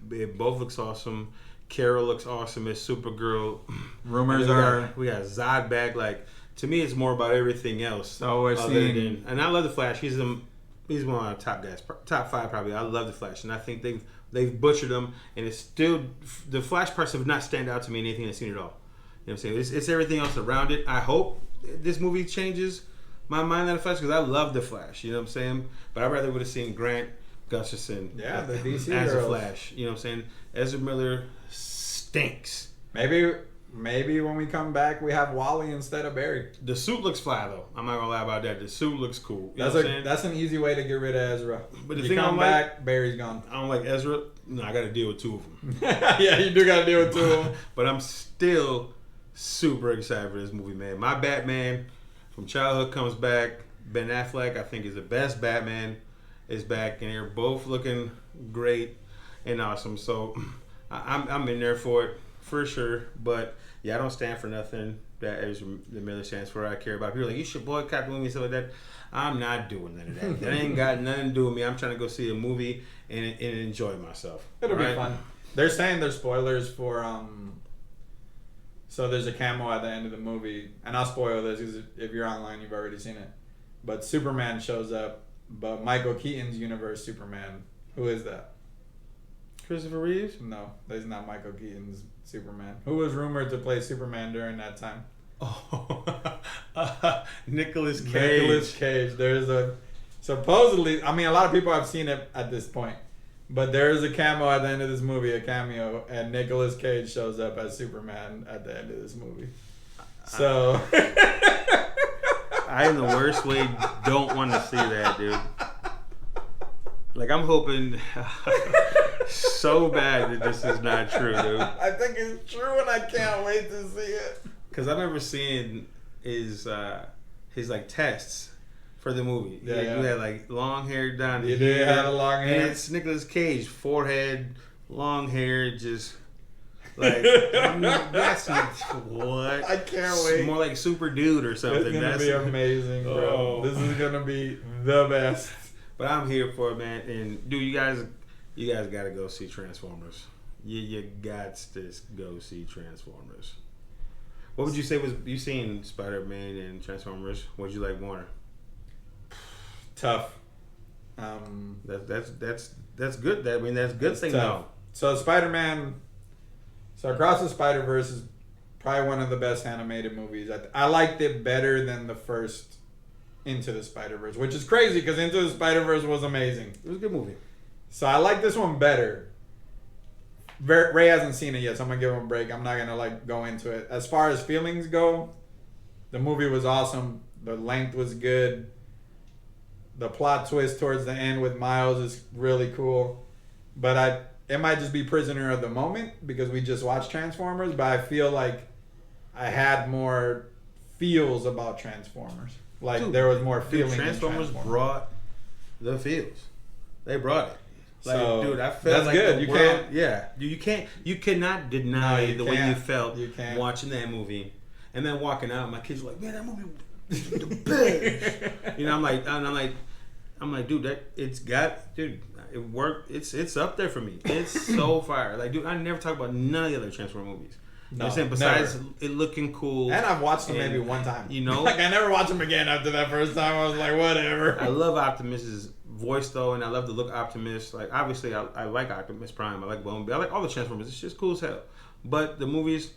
they both looks awesome. Carol looks awesome as Supergirl. Rumors we got Zod back. Like, to me, it's more about everything else. So we're seeing, and I love the Flash. He's one of my top guys, top 5 probably. I love the Flash, and I think they've butchered him. And it's still the Flash parts have not stand out to me in anything I've seen at all. You know what I'm saying? It's everything else around it. I hope this movie changes my mind on the Flash because I love the Flash. You know what I'm saying? But I rather would have seen Grant Gustafson, the DC as girls. a Flash. You know what I'm saying? Ezra Miller stinks. Maybe maybe when we come back, we have Wally instead of Barry. The suit looks fly though. I'm not gonna lie about that. The suit looks cool. That's an easy way to get rid of Ezra. But the you thing come I'm back, Barry's gone. I don't like Ezra. No, I got to deal with two of them. Yeah, you do got to deal with two of them. But I'm still super excited for this movie, man. My Batman from childhood comes back. Ben Affleck, I think, is the best Batman. Is back, and they're both looking great and awesome. So I'm in there for it for sure. But yeah, I don't stand for nothing that Ezra Miller stands for. I care about. People are like, you should boycott the movie and stuff like that. I'm not doing none of that. That ain't got nothing to do with me. I'm trying to go see a movie and enjoy myself. It'll be fun. They're saying there's spoilers for so there's a camo at the end of the movie, and I'll spoil this because if you're online, you've already seen it. But Superman shows up, but Michael Keaton's universe Superman. Who is that? Christopher Reeves? No, that's not Michael Keaton's Superman. Who was rumored to play Superman during that time? Oh, Nicolas Cage. Nicolas Cage. There's a supposedly. I mean, a lot of people have seen it at this point, but there is a camo at the end of this movie, a cameo, and Nicolas Cage shows up as Superman at the end of this movie. So, I in the worst way don't want to see that, dude. Like, I'm hoping so bad that this is not true, dude. I think it's true, and I can't wait to see it. Because I remember seeing his like tests for the movie. Yeah, You had like long hair down You here. did have a long hair. And it's Nicolas Cage, forehead, long hair, just like that's what. I can't wait. More like Super Dude or something. It's gonna be amazing, bro. This is gonna be the best. But I'm here for it, man. And dude, you guys gotta go see Transformers. You got to go see Transformers. What would you say was you seen Spider-Man and Transformers? What'd you like more? Tough. That's good. I mean, that's a good thing tough. though. So Spider-Man. So Across the Spider-Verse is probably one of the best animated movies. I liked it better than the first Into the Spider-Verse, which is crazy because Into the Spider-Verse was amazing. It was a good movie. So I like this one better. Ray hasn't seen it yet, so I'm gonna give him a break. I'm not gonna like go into it. As far as feelings go, the movie was awesome. The length was good. The plot twist towards the end with Miles is really cool. But it might just be prisoner of the moment because we just watched Transformers. But I feel like I had more feels about Transformers. Like Dude, there was more feeling. Transformers brought the feels. They brought it. Like, so, dude, I felt that's like good. the You world, can't. Yeah, you cannot deny the way you felt You can't. watching that movie, and then walking out. My kids were like, "Man, that movie was the best." You know, I'm like, dude, it worked. It's up there for me. It's so fire. Like, dude, I never talk about none of the other Transformers movies. No, besides never. it looking cool. And I've watched them maybe one time. You know, like I never watched them again after that first time. I was like, whatever. I love Optimus's voice though, and I love the look of Optimus. Like obviously, I like Optimus Prime. I like Bumblebee. I like all the Transformers. It's just cool as hell. But the movies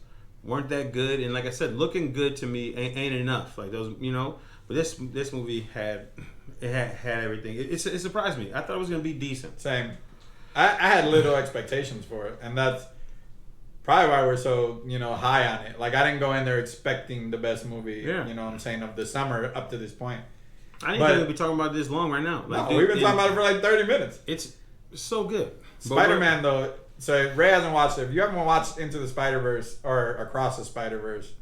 weren't that good, and like I said, looking good to me ain't enough. Like those, you know. But this movie had everything. It surprised me. I thought it was gonna be decent. Same. I had little expectations for it, and that's probably why we're so high on it. Like I didn't go in there expecting the best movie. Yeah. You know what I'm saying, of the summer up to this point. I didn't think we'd be talking about this long right now. Like, no, we've been talking about it for like 30 minutes. It's so good. Spider-Man though. So Ray hasn't watched it. If you haven't watched Into the Spider-Verse or Across the Spider-Verse,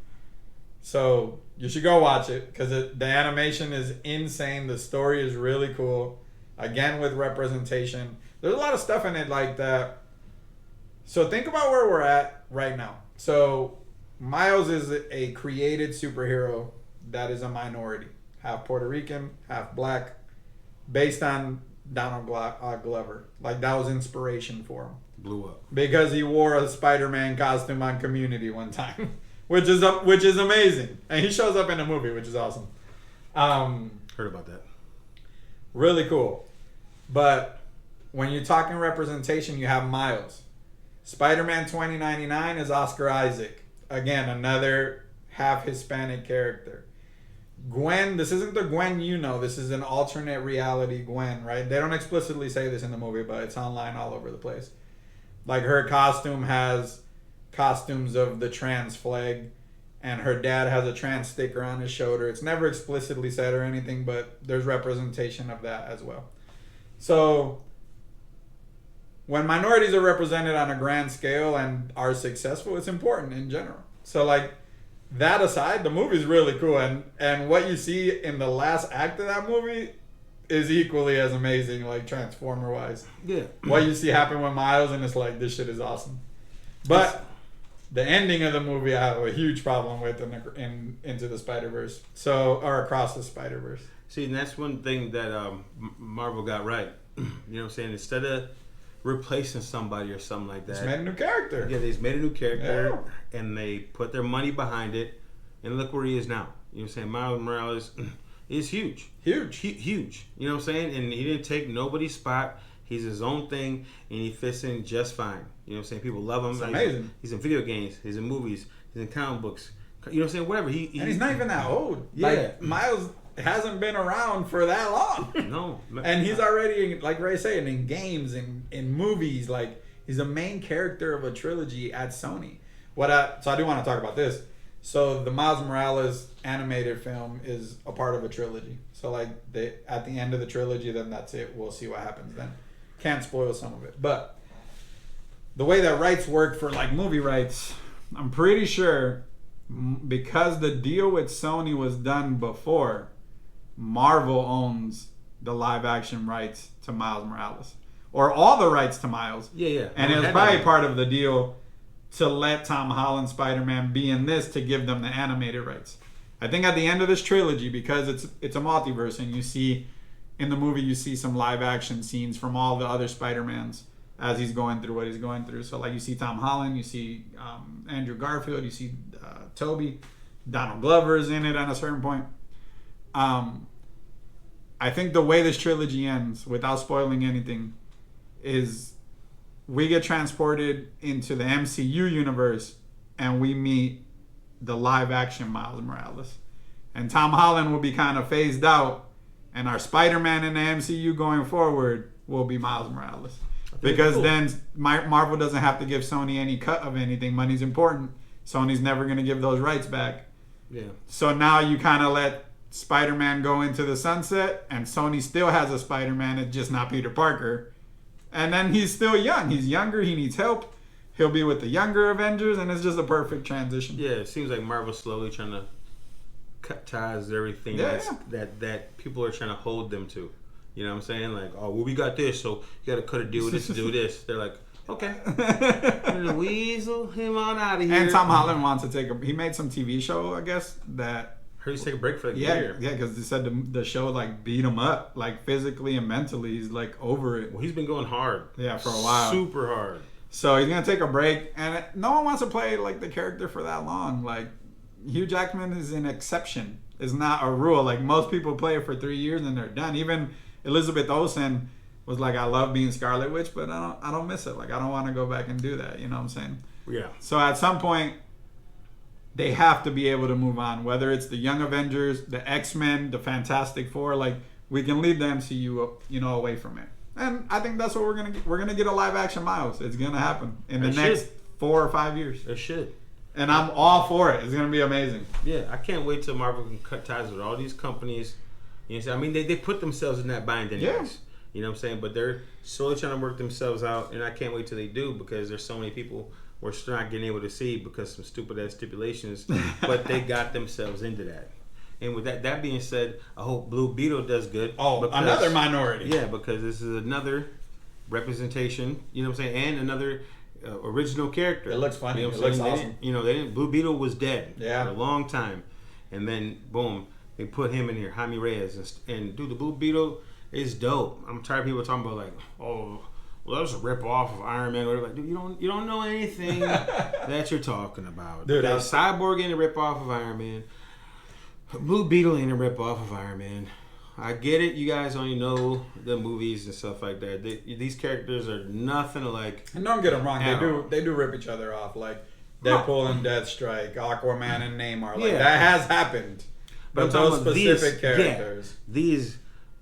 so you should go watch it because the animation is insane. The story is really cool. Again, with representation. There's a lot of stuff in it like that. So think about where we're at right now. So Miles is a created superhero that is a minority. Half Puerto Rican, half black. Based on Donald Glover. Like that was inspiration for him. Blew up. Because he wore a Spider-Man costume on Community one time. which is amazing. And he shows up in a movie, which is awesome. Heard about that. Really cool. But when you're talking representation, you have Miles. Spider-Man 2099 is Oscar Isaac. Again, another half Hispanic character. Gwen, this isn't the Gwen you know. This is an alternate reality Gwen, right? They don't explicitly say this in the movie, but it's online all over the place. Like her costume has costumes of the trans flag, and her dad has a trans sticker on his shoulder. It's never explicitly said or anything, but there's representation of that as well. So when minorities are represented on a grand scale and are successful, it's important in general. So like that aside, the movie's really cool, and what you see in the last act of that movie is equally as amazing, like Transformer wise. Yeah. What you see happen with Miles, and it's like, this shit is awesome. But the ending of the movie I have a huge problem with in Into the Spider-Verse. Or Across the Spider-Verse. See, and that's one thing that Marvel got right. You know what I'm saying? Instead of replacing somebody or something like that. They made a new character. Yeah, they just made a new character, and they put their money behind it, and look where he is now. You know what I'm saying? Miles Morales is huge. Huge. Huge. You know what I'm saying? And he didn't take nobody's spot. He's his own thing, and he fits in just fine. You know what I'm saying? People love him. It's amazing. He's in video games. He's in movies. He's in comic books. You know what I'm saying? Whatever. And he's not even that old. Yeah. Like, Miles hasn't been around for that long. No. And he's already, like Ray said, in games, in movies. Like, he's a main character of a trilogy at Sony. So I do want to talk about this. So the Miles Morales animated film is a part of a trilogy. So like at the end of the trilogy, then that's it. We'll see what happens then. Can't spoil some of it. But the way that rights work for like movie rights, I'm pretty sure because the deal with Sony was done before, Marvel owns the live action rights to Miles Morales. Or all the rights to Miles. Yeah. And it was probably part of the deal to let Tom Holland Spider-Man be in this to give them the animated rights. I think at the end of this trilogy, because it's a multiverse, and you see in the movie you see some live action scenes from all the other Spider-Mans as he's going through what he's going through. So like you see Tom Holland, you see Andrew Garfield, you see Toby, Donald Glover is in it at a certain point. I think the way this trilogy ends, without spoiling anything, is we get transported into the MCU universe and we meet the live action Miles Morales. And Tom Holland will be kind of phased out, and our Spider-Man in the MCU going forward will be Miles Morales. Because then Marvel doesn't have to give Sony any cut of anything. Money's important. Sony's never going to give those rights back. Yeah. So now you kind of let Spider-Man go into the sunset, and Sony still has a Spider-Man. It's just not Peter Parker. And then he's still young. He's younger. He needs help. He'll be with the younger Avengers, and it's just a perfect transition. Yeah, it seems like Marvel's slowly trying to cut ties with everything that people are trying to hold them to. You know what I'm saying? Like, oh, well, we got this, so you got to cut a deal with this to do this. They're like, okay. Weasel him on out of here. And Tom Holland wants to he made some TV show, I guess, that... Heard he's take a break for like a year. Yeah, because they said the show like beat him up, like physically and mentally. He's like over it. Well, he's been going hard. Yeah, for a while. Super hard. So he's gonna take a break, and no one wants to play like the character for that long. Like Hugh Jackman is an exception. It's not a rule. Like most people play it for 3 years and they're done. Even Elizabeth Olsen was like, I love being Scarlet Witch, but I don't miss it. Like I don't want to go back and do that. You know what I'm saying? Yeah. So at some point, they have to be able to move on. Whether it's the Young Avengers, the X-Men, the Fantastic Four, like we can leave the MCU, away from it. And I think that's what we're gonna get. We're gonna get a live action Miles. It's gonna happen in the next 4 or 5 years. It should. And I'm all for it. It's gonna be amazing. Yeah, I can't wait till Marvel can cut ties with all these companies. You know what I'm saying? I mean, they put themselves in that bind anyways. Yeah. You know what I'm saying? But they're slowly trying to work themselves out, and I can't wait till they do, because there's so many people we're still not getting able to see because some stupid ass stipulations. But they got themselves into that. And with that being said, I hope Blue Beetle does good. Oh, another minority. Yeah, because this is another representation. You know what I'm saying? And another original character. It looks funny. You know it looks awesome. They didn't. Blue Beetle was dead for a long time, and then boom, they put him in here, Jaime Reyes, and dude, the Blue Beetle is dope. I'm tired of people talking about like, oh, well, that was a rip off of Iron Man or whatever. Like, dude, you don't know anything that you're talking about. Dude, Cyborg ain't a rip off of Iron Man. Blue Beetle ain't a rip off of Iron Man. I get it. You guys only know the movies and stuff like that. These characters are nothing like. And don't get them wrong. They do rip each other off. Like Deadpool and Deathstrike, Aquaman and Namor. Like that has happened. But those specific characters, these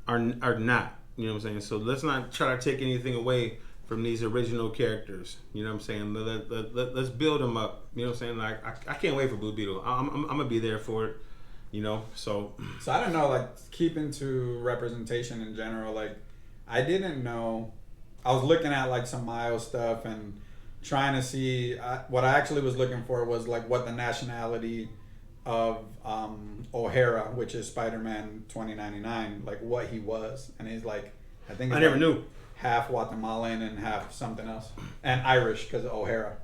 are not. You know what I'm saying? So let's not try to take anything away from these original characters. You know what I'm saying? Let's build them up. You know what I'm saying? Like I can't wait for Blue Beetle. I'm gonna be there for it. You know, so I don't know. Like keeping to representation in general. Like I didn't know. I was looking at like some Miles stuff and trying to see what I actually was looking for was like what the nationality of O'Hara, which is Spider-Man 2099, like what he was, and he's like, I think I never knew. Half Guatemalan and half something else, and Irish because of O'Hara.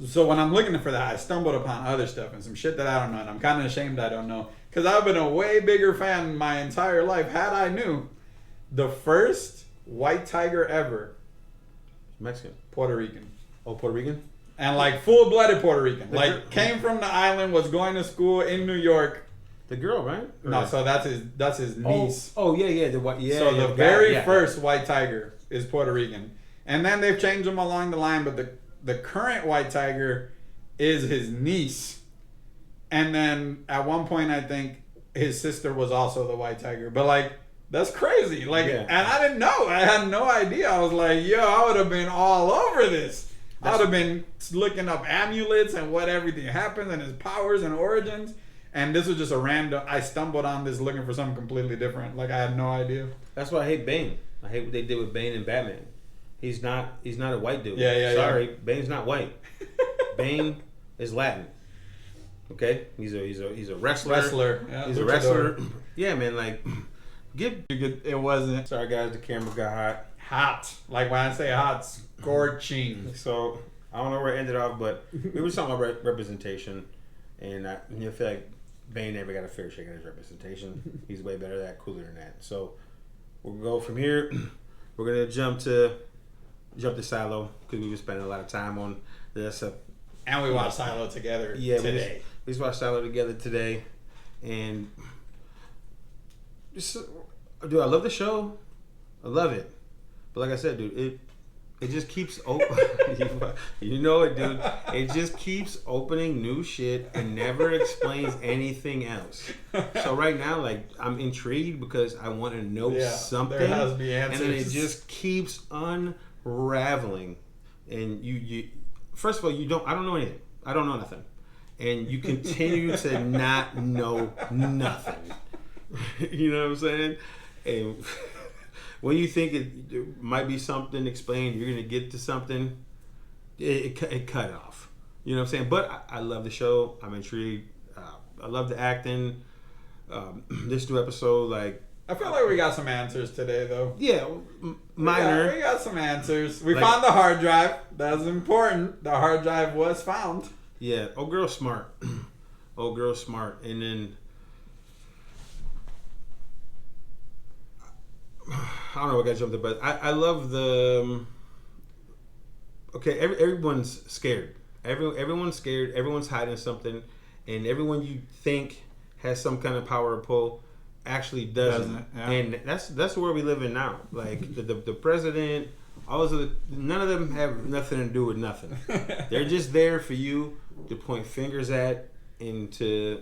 So when I'm looking for that, I stumbled upon other stuff and some shit that I don't know, and I'm kind of ashamed I don't know because I've been a way bigger fan my entire life. Had I knew, the first white tiger ever, Mexican, Puerto Rican. Oh, Puerto Rican. And like full-blooded Puerto Rican, like came from the island, was going to school in New York. The girl, right? No, so that's his niece. Oh yeah, the white. Yeah. So yeah, the very first white tiger is Puerto Rican, and then they've changed them along the line. But the current white tiger is his niece, and then at one point I think his sister was also the white tiger. But like that's crazy. Like, and I didn't know. I had no idea. I was like, yo, I would have been all over this. I would have been looking up amulets and what everything happens and his powers and origins. And this was just a random. I stumbled on this looking for something completely different. Like I had no idea. That's why I hate Bane. I hate what they did with Bane and Batman. He's not a white dude. Sorry, Bane's not white. Bane is Latin. Okay, he's a wrestler. Yeah, he's a wrestler. Yeah, man. Like, it wasn't. Sorry, guys. The camera got hot. Hot. Like when I say hot, scorching. So I don't know where it ended off, but we were talking about representation, and I feel like Bane never got a fair shake at his representation. He's way better than that, cooler than that. So we'll go from here. We're gonna jump to Silo because we've been spending a lot of time on this. And we watched Silo together today. We just watched Silo together today, and just, dude, I love the show. I love it, but like I said, dude, it just keeps open. You know it, dude. It just keeps opening new shit and never explains anything else. So right now, like, I'm intrigued because I want to know something. There has to be answers. And then it just keeps unraveling. And you first of all, I don't know anything. I don't know nothing. And you continue to not know nothing. You know what I'm saying? And when you think it might be something explained, you're going to get to something, it cut off. You know what I'm saying? But I love the show. I'm intrigued. I love the acting. This new episode, like... I feel like we got some answers today, though. Yeah, minor. We got some answers. We found the hard drive. That's important. The hard drive was found. Yeah. Oh, girl's smart. Oh, girl's smart. And then... I don't know what got jumped in, but I love the... Okay, everyone's scared. Everyone's scared. Everyone's hiding something. And everyone you think has some kind of power or pull actually doesn't. Yeah. And that's where we live in now. Like, the president, all those none of them have nothing to do with nothing. They're just there for you to point fingers at and to...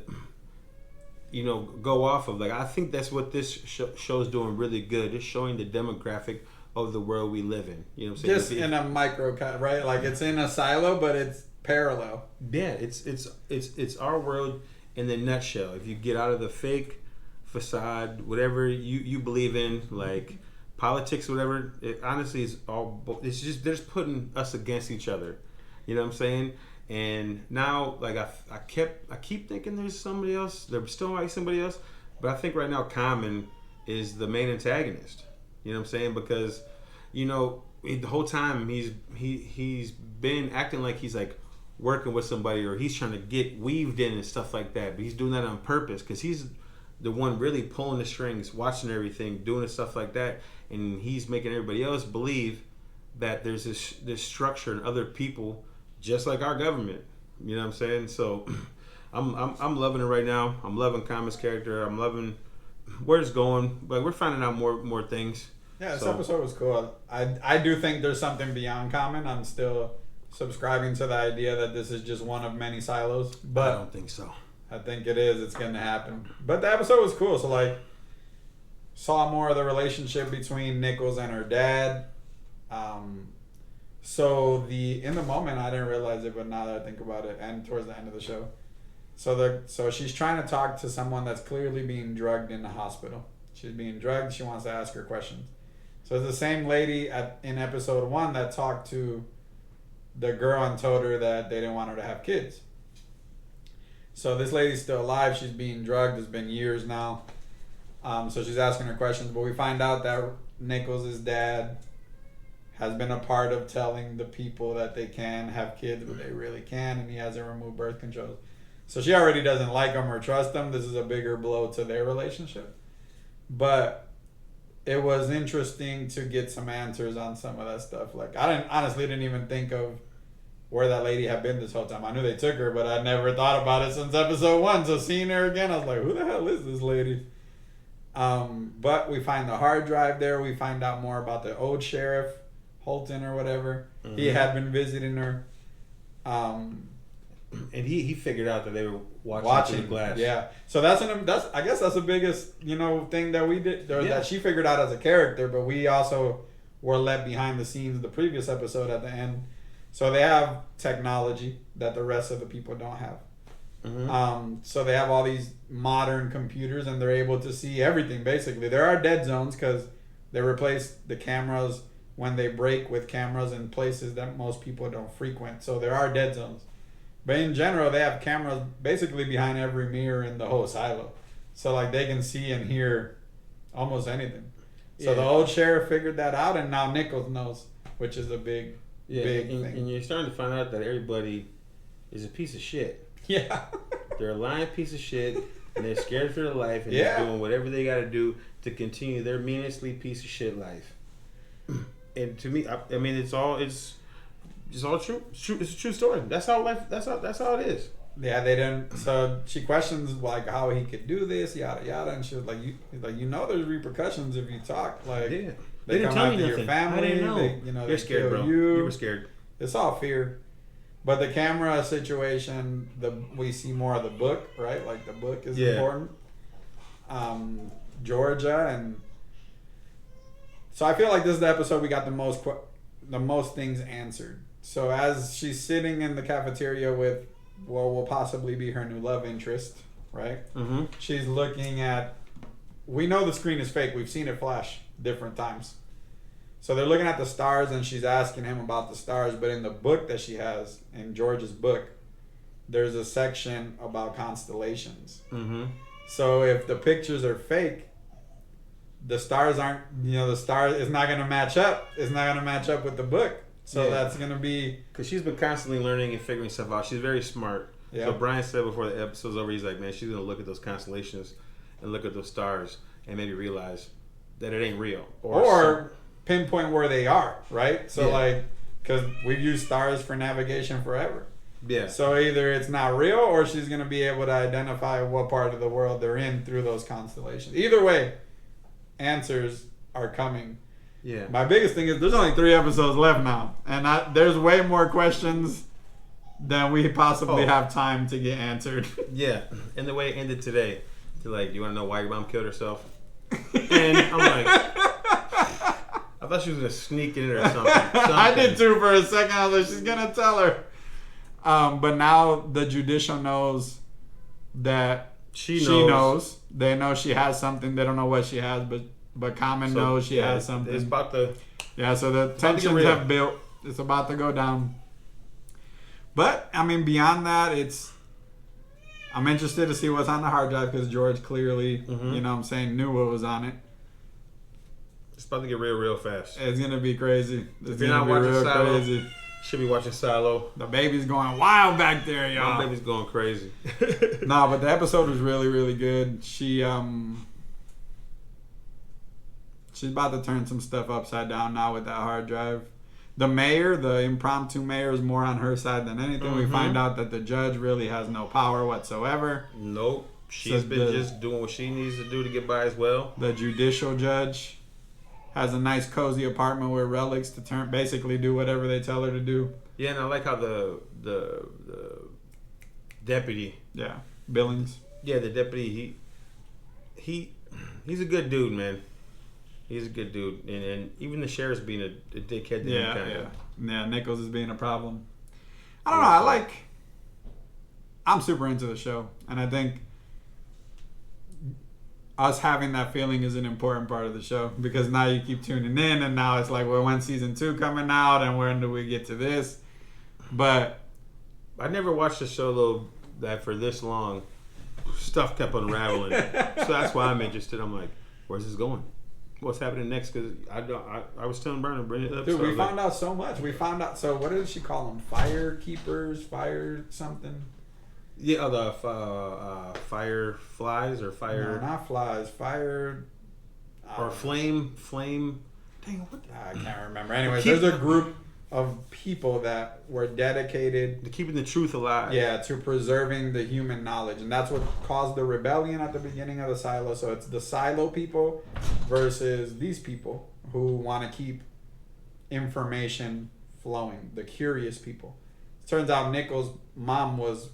go off of. Like, I think that's what this show's doing really good. It's showing the demographic of the world we live in. You know what I'm saying? Just in a micro cut, right? Like, it's in a silo, but it's parallel. Yeah, it's our world in the nutshell. If you get out of the fake facade, whatever you believe in, like politics, whatever, it honestly is all. It's just they're just putting us against each other. You know what I'm saying? And now, like I keep thinking there's somebody else. There still might be somebody else, but I think right now Common is the main antagonist. You know what I'm saying? Because the whole time he's been acting like he's like working with somebody or he's trying to get weaved in and stuff like that. But he's doing that on purpose because he's the one really pulling the strings, watching everything, doing stuff like that, and he's making everybody else believe that there's this structure and other people. Just like our government, you know what I'm saying? So, I'm loving it right now. I'm loving Common's character. I'm loving where it's going. But we're finding out more things. Yeah, this episode was cool. I do think there's something beyond Common. I'm still subscribing to the idea that this is just one of many silos. But I don't think so. I think it is. It's going to happen. But the episode was cool. So, like, saw more of the relationship between Nichols and her dad. So in the moment I didn't realize it, but now that I think about it, and towards the end of the show, so she's trying to talk to someone that's clearly being drugged in the hospital. She's being drugged. She wants to ask her questions. So it's the same lady in episode 1 that talked to the girl and told her that they didn't want her to have kids. So this lady's still alive. She's being drugged. It's been years now. So she's asking her questions, but we find out that Nichols' dad has been a part of telling the people that they can have kids, but they really can, and he hasn't removed birth controls. So she already doesn't like him or trust him. This is a bigger blow to their relationship. But it was interesting to get some answers on some of that stuff. Like, I honestly didn't even think of where that lady had been this whole time. I knew they took her, but I never thought about it since episode 1. So seeing her again, I was like, who the hell is this lady? But we find the hard drive there. We find out more about the old sheriff, Holton or whatever. Mm-hmm. He had been visiting her. And he figured out that they were watching through the glass. Yeah. So that's I guess that's the biggest, thing that we did, that she figured out as a character, but we also were let behind the scenes the previous episode at the end. So they have technology that the rest of the people don't have. Mm-hmm. So they have all these modern computers, and they're able to see everything, basically. There are dead zones because they replace the cameras when they break with cameras in places that most people don't frequent. So there are dead zones. But in general, they have cameras basically behind every mirror in the whole silo. So like they can see and hear almost anything. So the old sheriff figured that out, and now Nichols knows, which is a big thing. And you're starting to find out that everybody is a piece of shit. Yeah. They're a lying piece of shit, and they're scared for their life, and they're doing whatever they got to do to continue their meaninglessly piece of shit life. And to me, I mean, it's all true. It's a true story. That's how life. That's how it is. Yeah, they didn't. So she questions like how he could do this, yada yada, and she was like, there's repercussions if you talk. Like, they didn't tell me your nothing. family. I didn't know. You're scared, bro. You were scared. It's all fear. But the camera situation, we see more of the book, right? Like the book is important. Georgia, and so I feel like this is the episode we got the most things answered. So as she's sitting in the cafeteria with what will possibly be her new love interest, right? Mm-hmm. She's looking at. We know the screen is fake. We've seen it flash different times. So they're looking at the stars, and she's asking him about the stars. But in the book that she has, in George's book, there's a section about constellations. Mm-hmm. So if the pictures are fake, the stars aren't, the stars is not going to match up. It's not going to match up with the book. So that's going to be... Because she's been constantly learning and figuring stuff out. She's very smart. Yeah. So Brian said before the episode's over, he's like, man, she's going to look at those constellations and look at those stars and maybe realize that it ain't real. Or pinpoint where they are, right? So because we've used stars for navigation forever. Yeah. So either it's not real, or she's going to be able to identify what part of the world they're in through those constellations. Either way, answers are coming. Yeah. My biggest thing is there's only 3 episodes left now, and there's way more questions than we possibly have time to get answered. Yeah. And the way it ended today, to like, do you want to know why your mom killed herself? And I'm like, I thought she was going to sneak in it or something. I did too for a second. I was like, she's going to tell her. But now the judicial knows that she knows. They know she has something. They don't know what she has, but Common knows she has something. It's about to... Yeah, so the tensions have built. It's about to go down. But, I mean, beyond that, I'm interested to see what's on the hard drive because George clearly, knew what was on it. It's about to get real fast. It's going to be crazy. If you're not watching Silo, crazy. Should be watching Silo. The baby's going wild back there, y'all. The baby's going crazy. No, but the episode was really, really good. She's about to turn some stuff upside down now with that hard drive. The mayor, the impromptu mayor, is more on her side than anything. Mm-hmm. We find out that the judge really has no power whatsoever. Nope. She's been just doing what she needs to do to get by as well. The judicial judge has a nice cozy apartment with relics to basically do whatever they tell her to do. Yeah, and I like how the deputy. Yeah, Billings. Yeah, the deputy. He's a good dude, man. He's a good dude, and even the sheriff's being a dickhead. Yeah. Nichols is being a problem. I don't know. I'm super into the show, and I think us having that feeling is an important part of the show because now you keep tuning in, and now it's like, well, when's season 2 coming out, and when do we get to this? But I never watched a show though that for this long stuff kept unraveling, so that's why I'm interested. I'm like, where's this going? What's happening next? Because I was telling Brian to bring it up. Dude, we found out so much. We found out. So what did she call them? Fire keepers, fire something. Yeah, the fire flies or fire. No, not flies. Fire. Or flame. Dang, what? I can't remember. Anyways, there's a group of people that were dedicated to keeping the truth alive. Yeah, to preserving the human knowledge. And that's what caused the rebellion at the beginning of the silo. So it's the silo people versus these people who want to keep information flowing, the curious people. It turns out Nichols' mom was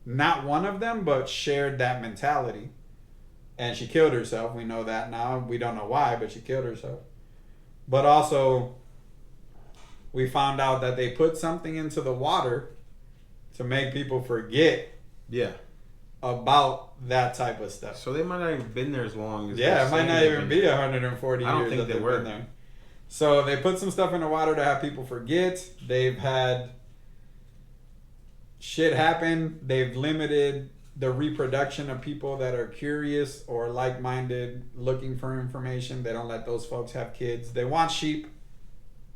not one of them, but shared that mentality. And she killed herself. We know that now. We don't know why, but she killed herself. But also, we found out that they put something into the water to make people forget about that type of stuff. So they might not even been there as long as it might not even be 140 years. I don't think they were been there. So they put some stuff in the water to have people forget. They've had shit happen. They've limited the reproduction of people that are curious or like-minded, looking for information. They don't let those folks have kids. They want sheep.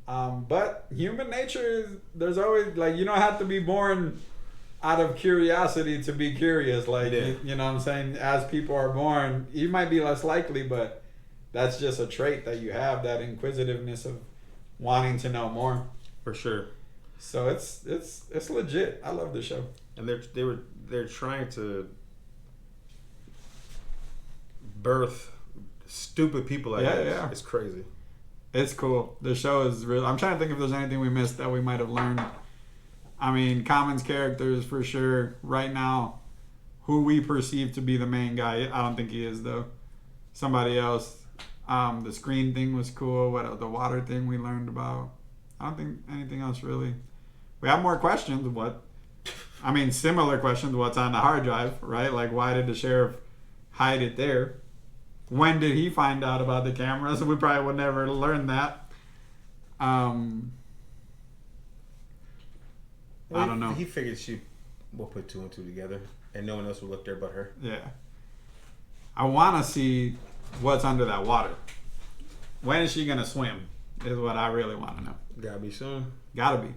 But human nature is, there's always, like, you don't have to be born out of curiosity to be curious. Like, you know what I'm saying? As people are born, you might be less likely, but that's just a trait that you have, that inquisitiveness of wanting to know more. For sure. So it's legit. I love the show. And they're trying to birth stupid people like that. Yeah. It's crazy. It's cool. The show is real. I'm trying to think if there's anything we missed that we might have learned. I mean, Common's characters for sure. Right now, who we perceive to be the main guy, I don't think he is though. Somebody else. The screen thing was cool. What the water thing we learned about. I don't think anything else really. We have more questions. Similar questions. What's on the hard drive, right? Like, why did the sheriff hide it there? When did he find out about the cameras? We probably would never learn that. I don't know. He figured she will put 2 and 2 together, and no one else will look there but her. Yeah. I want to see what's under that water. When is she going to swim? Is what I really want to know. Gotta be soon. Gotta be.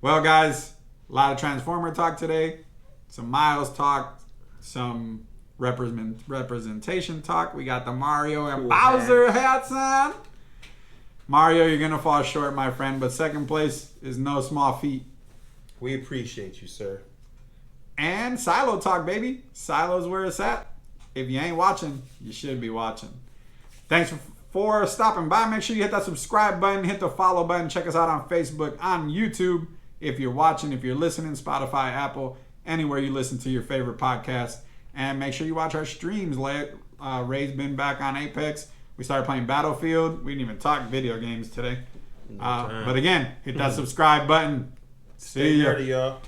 Well, guys, a lot of Transformer talk today. Some Miles talk. Some representation talk. We got the Mario and Bowser hats on. Mario, you're gonna fall short, my friend, but second place is no small feat. We appreciate you, sir. And Silo talk, baby. Silo's where it's at. If you ain't watching, you should be watching. Thanks for stopping by. Make sure you hit that subscribe button, hit the follow button. Check us out on Facebook, on YouTube. If you're watching, if you're listening, Spotify, Apple, anywhere you listen to your favorite podcast. And make sure you watch our streams. Ray's been back on Apex. We started playing Battlefield. We didn't even talk video games today. But again, hit that subscribe button. See ya. Stay dirty, y'all.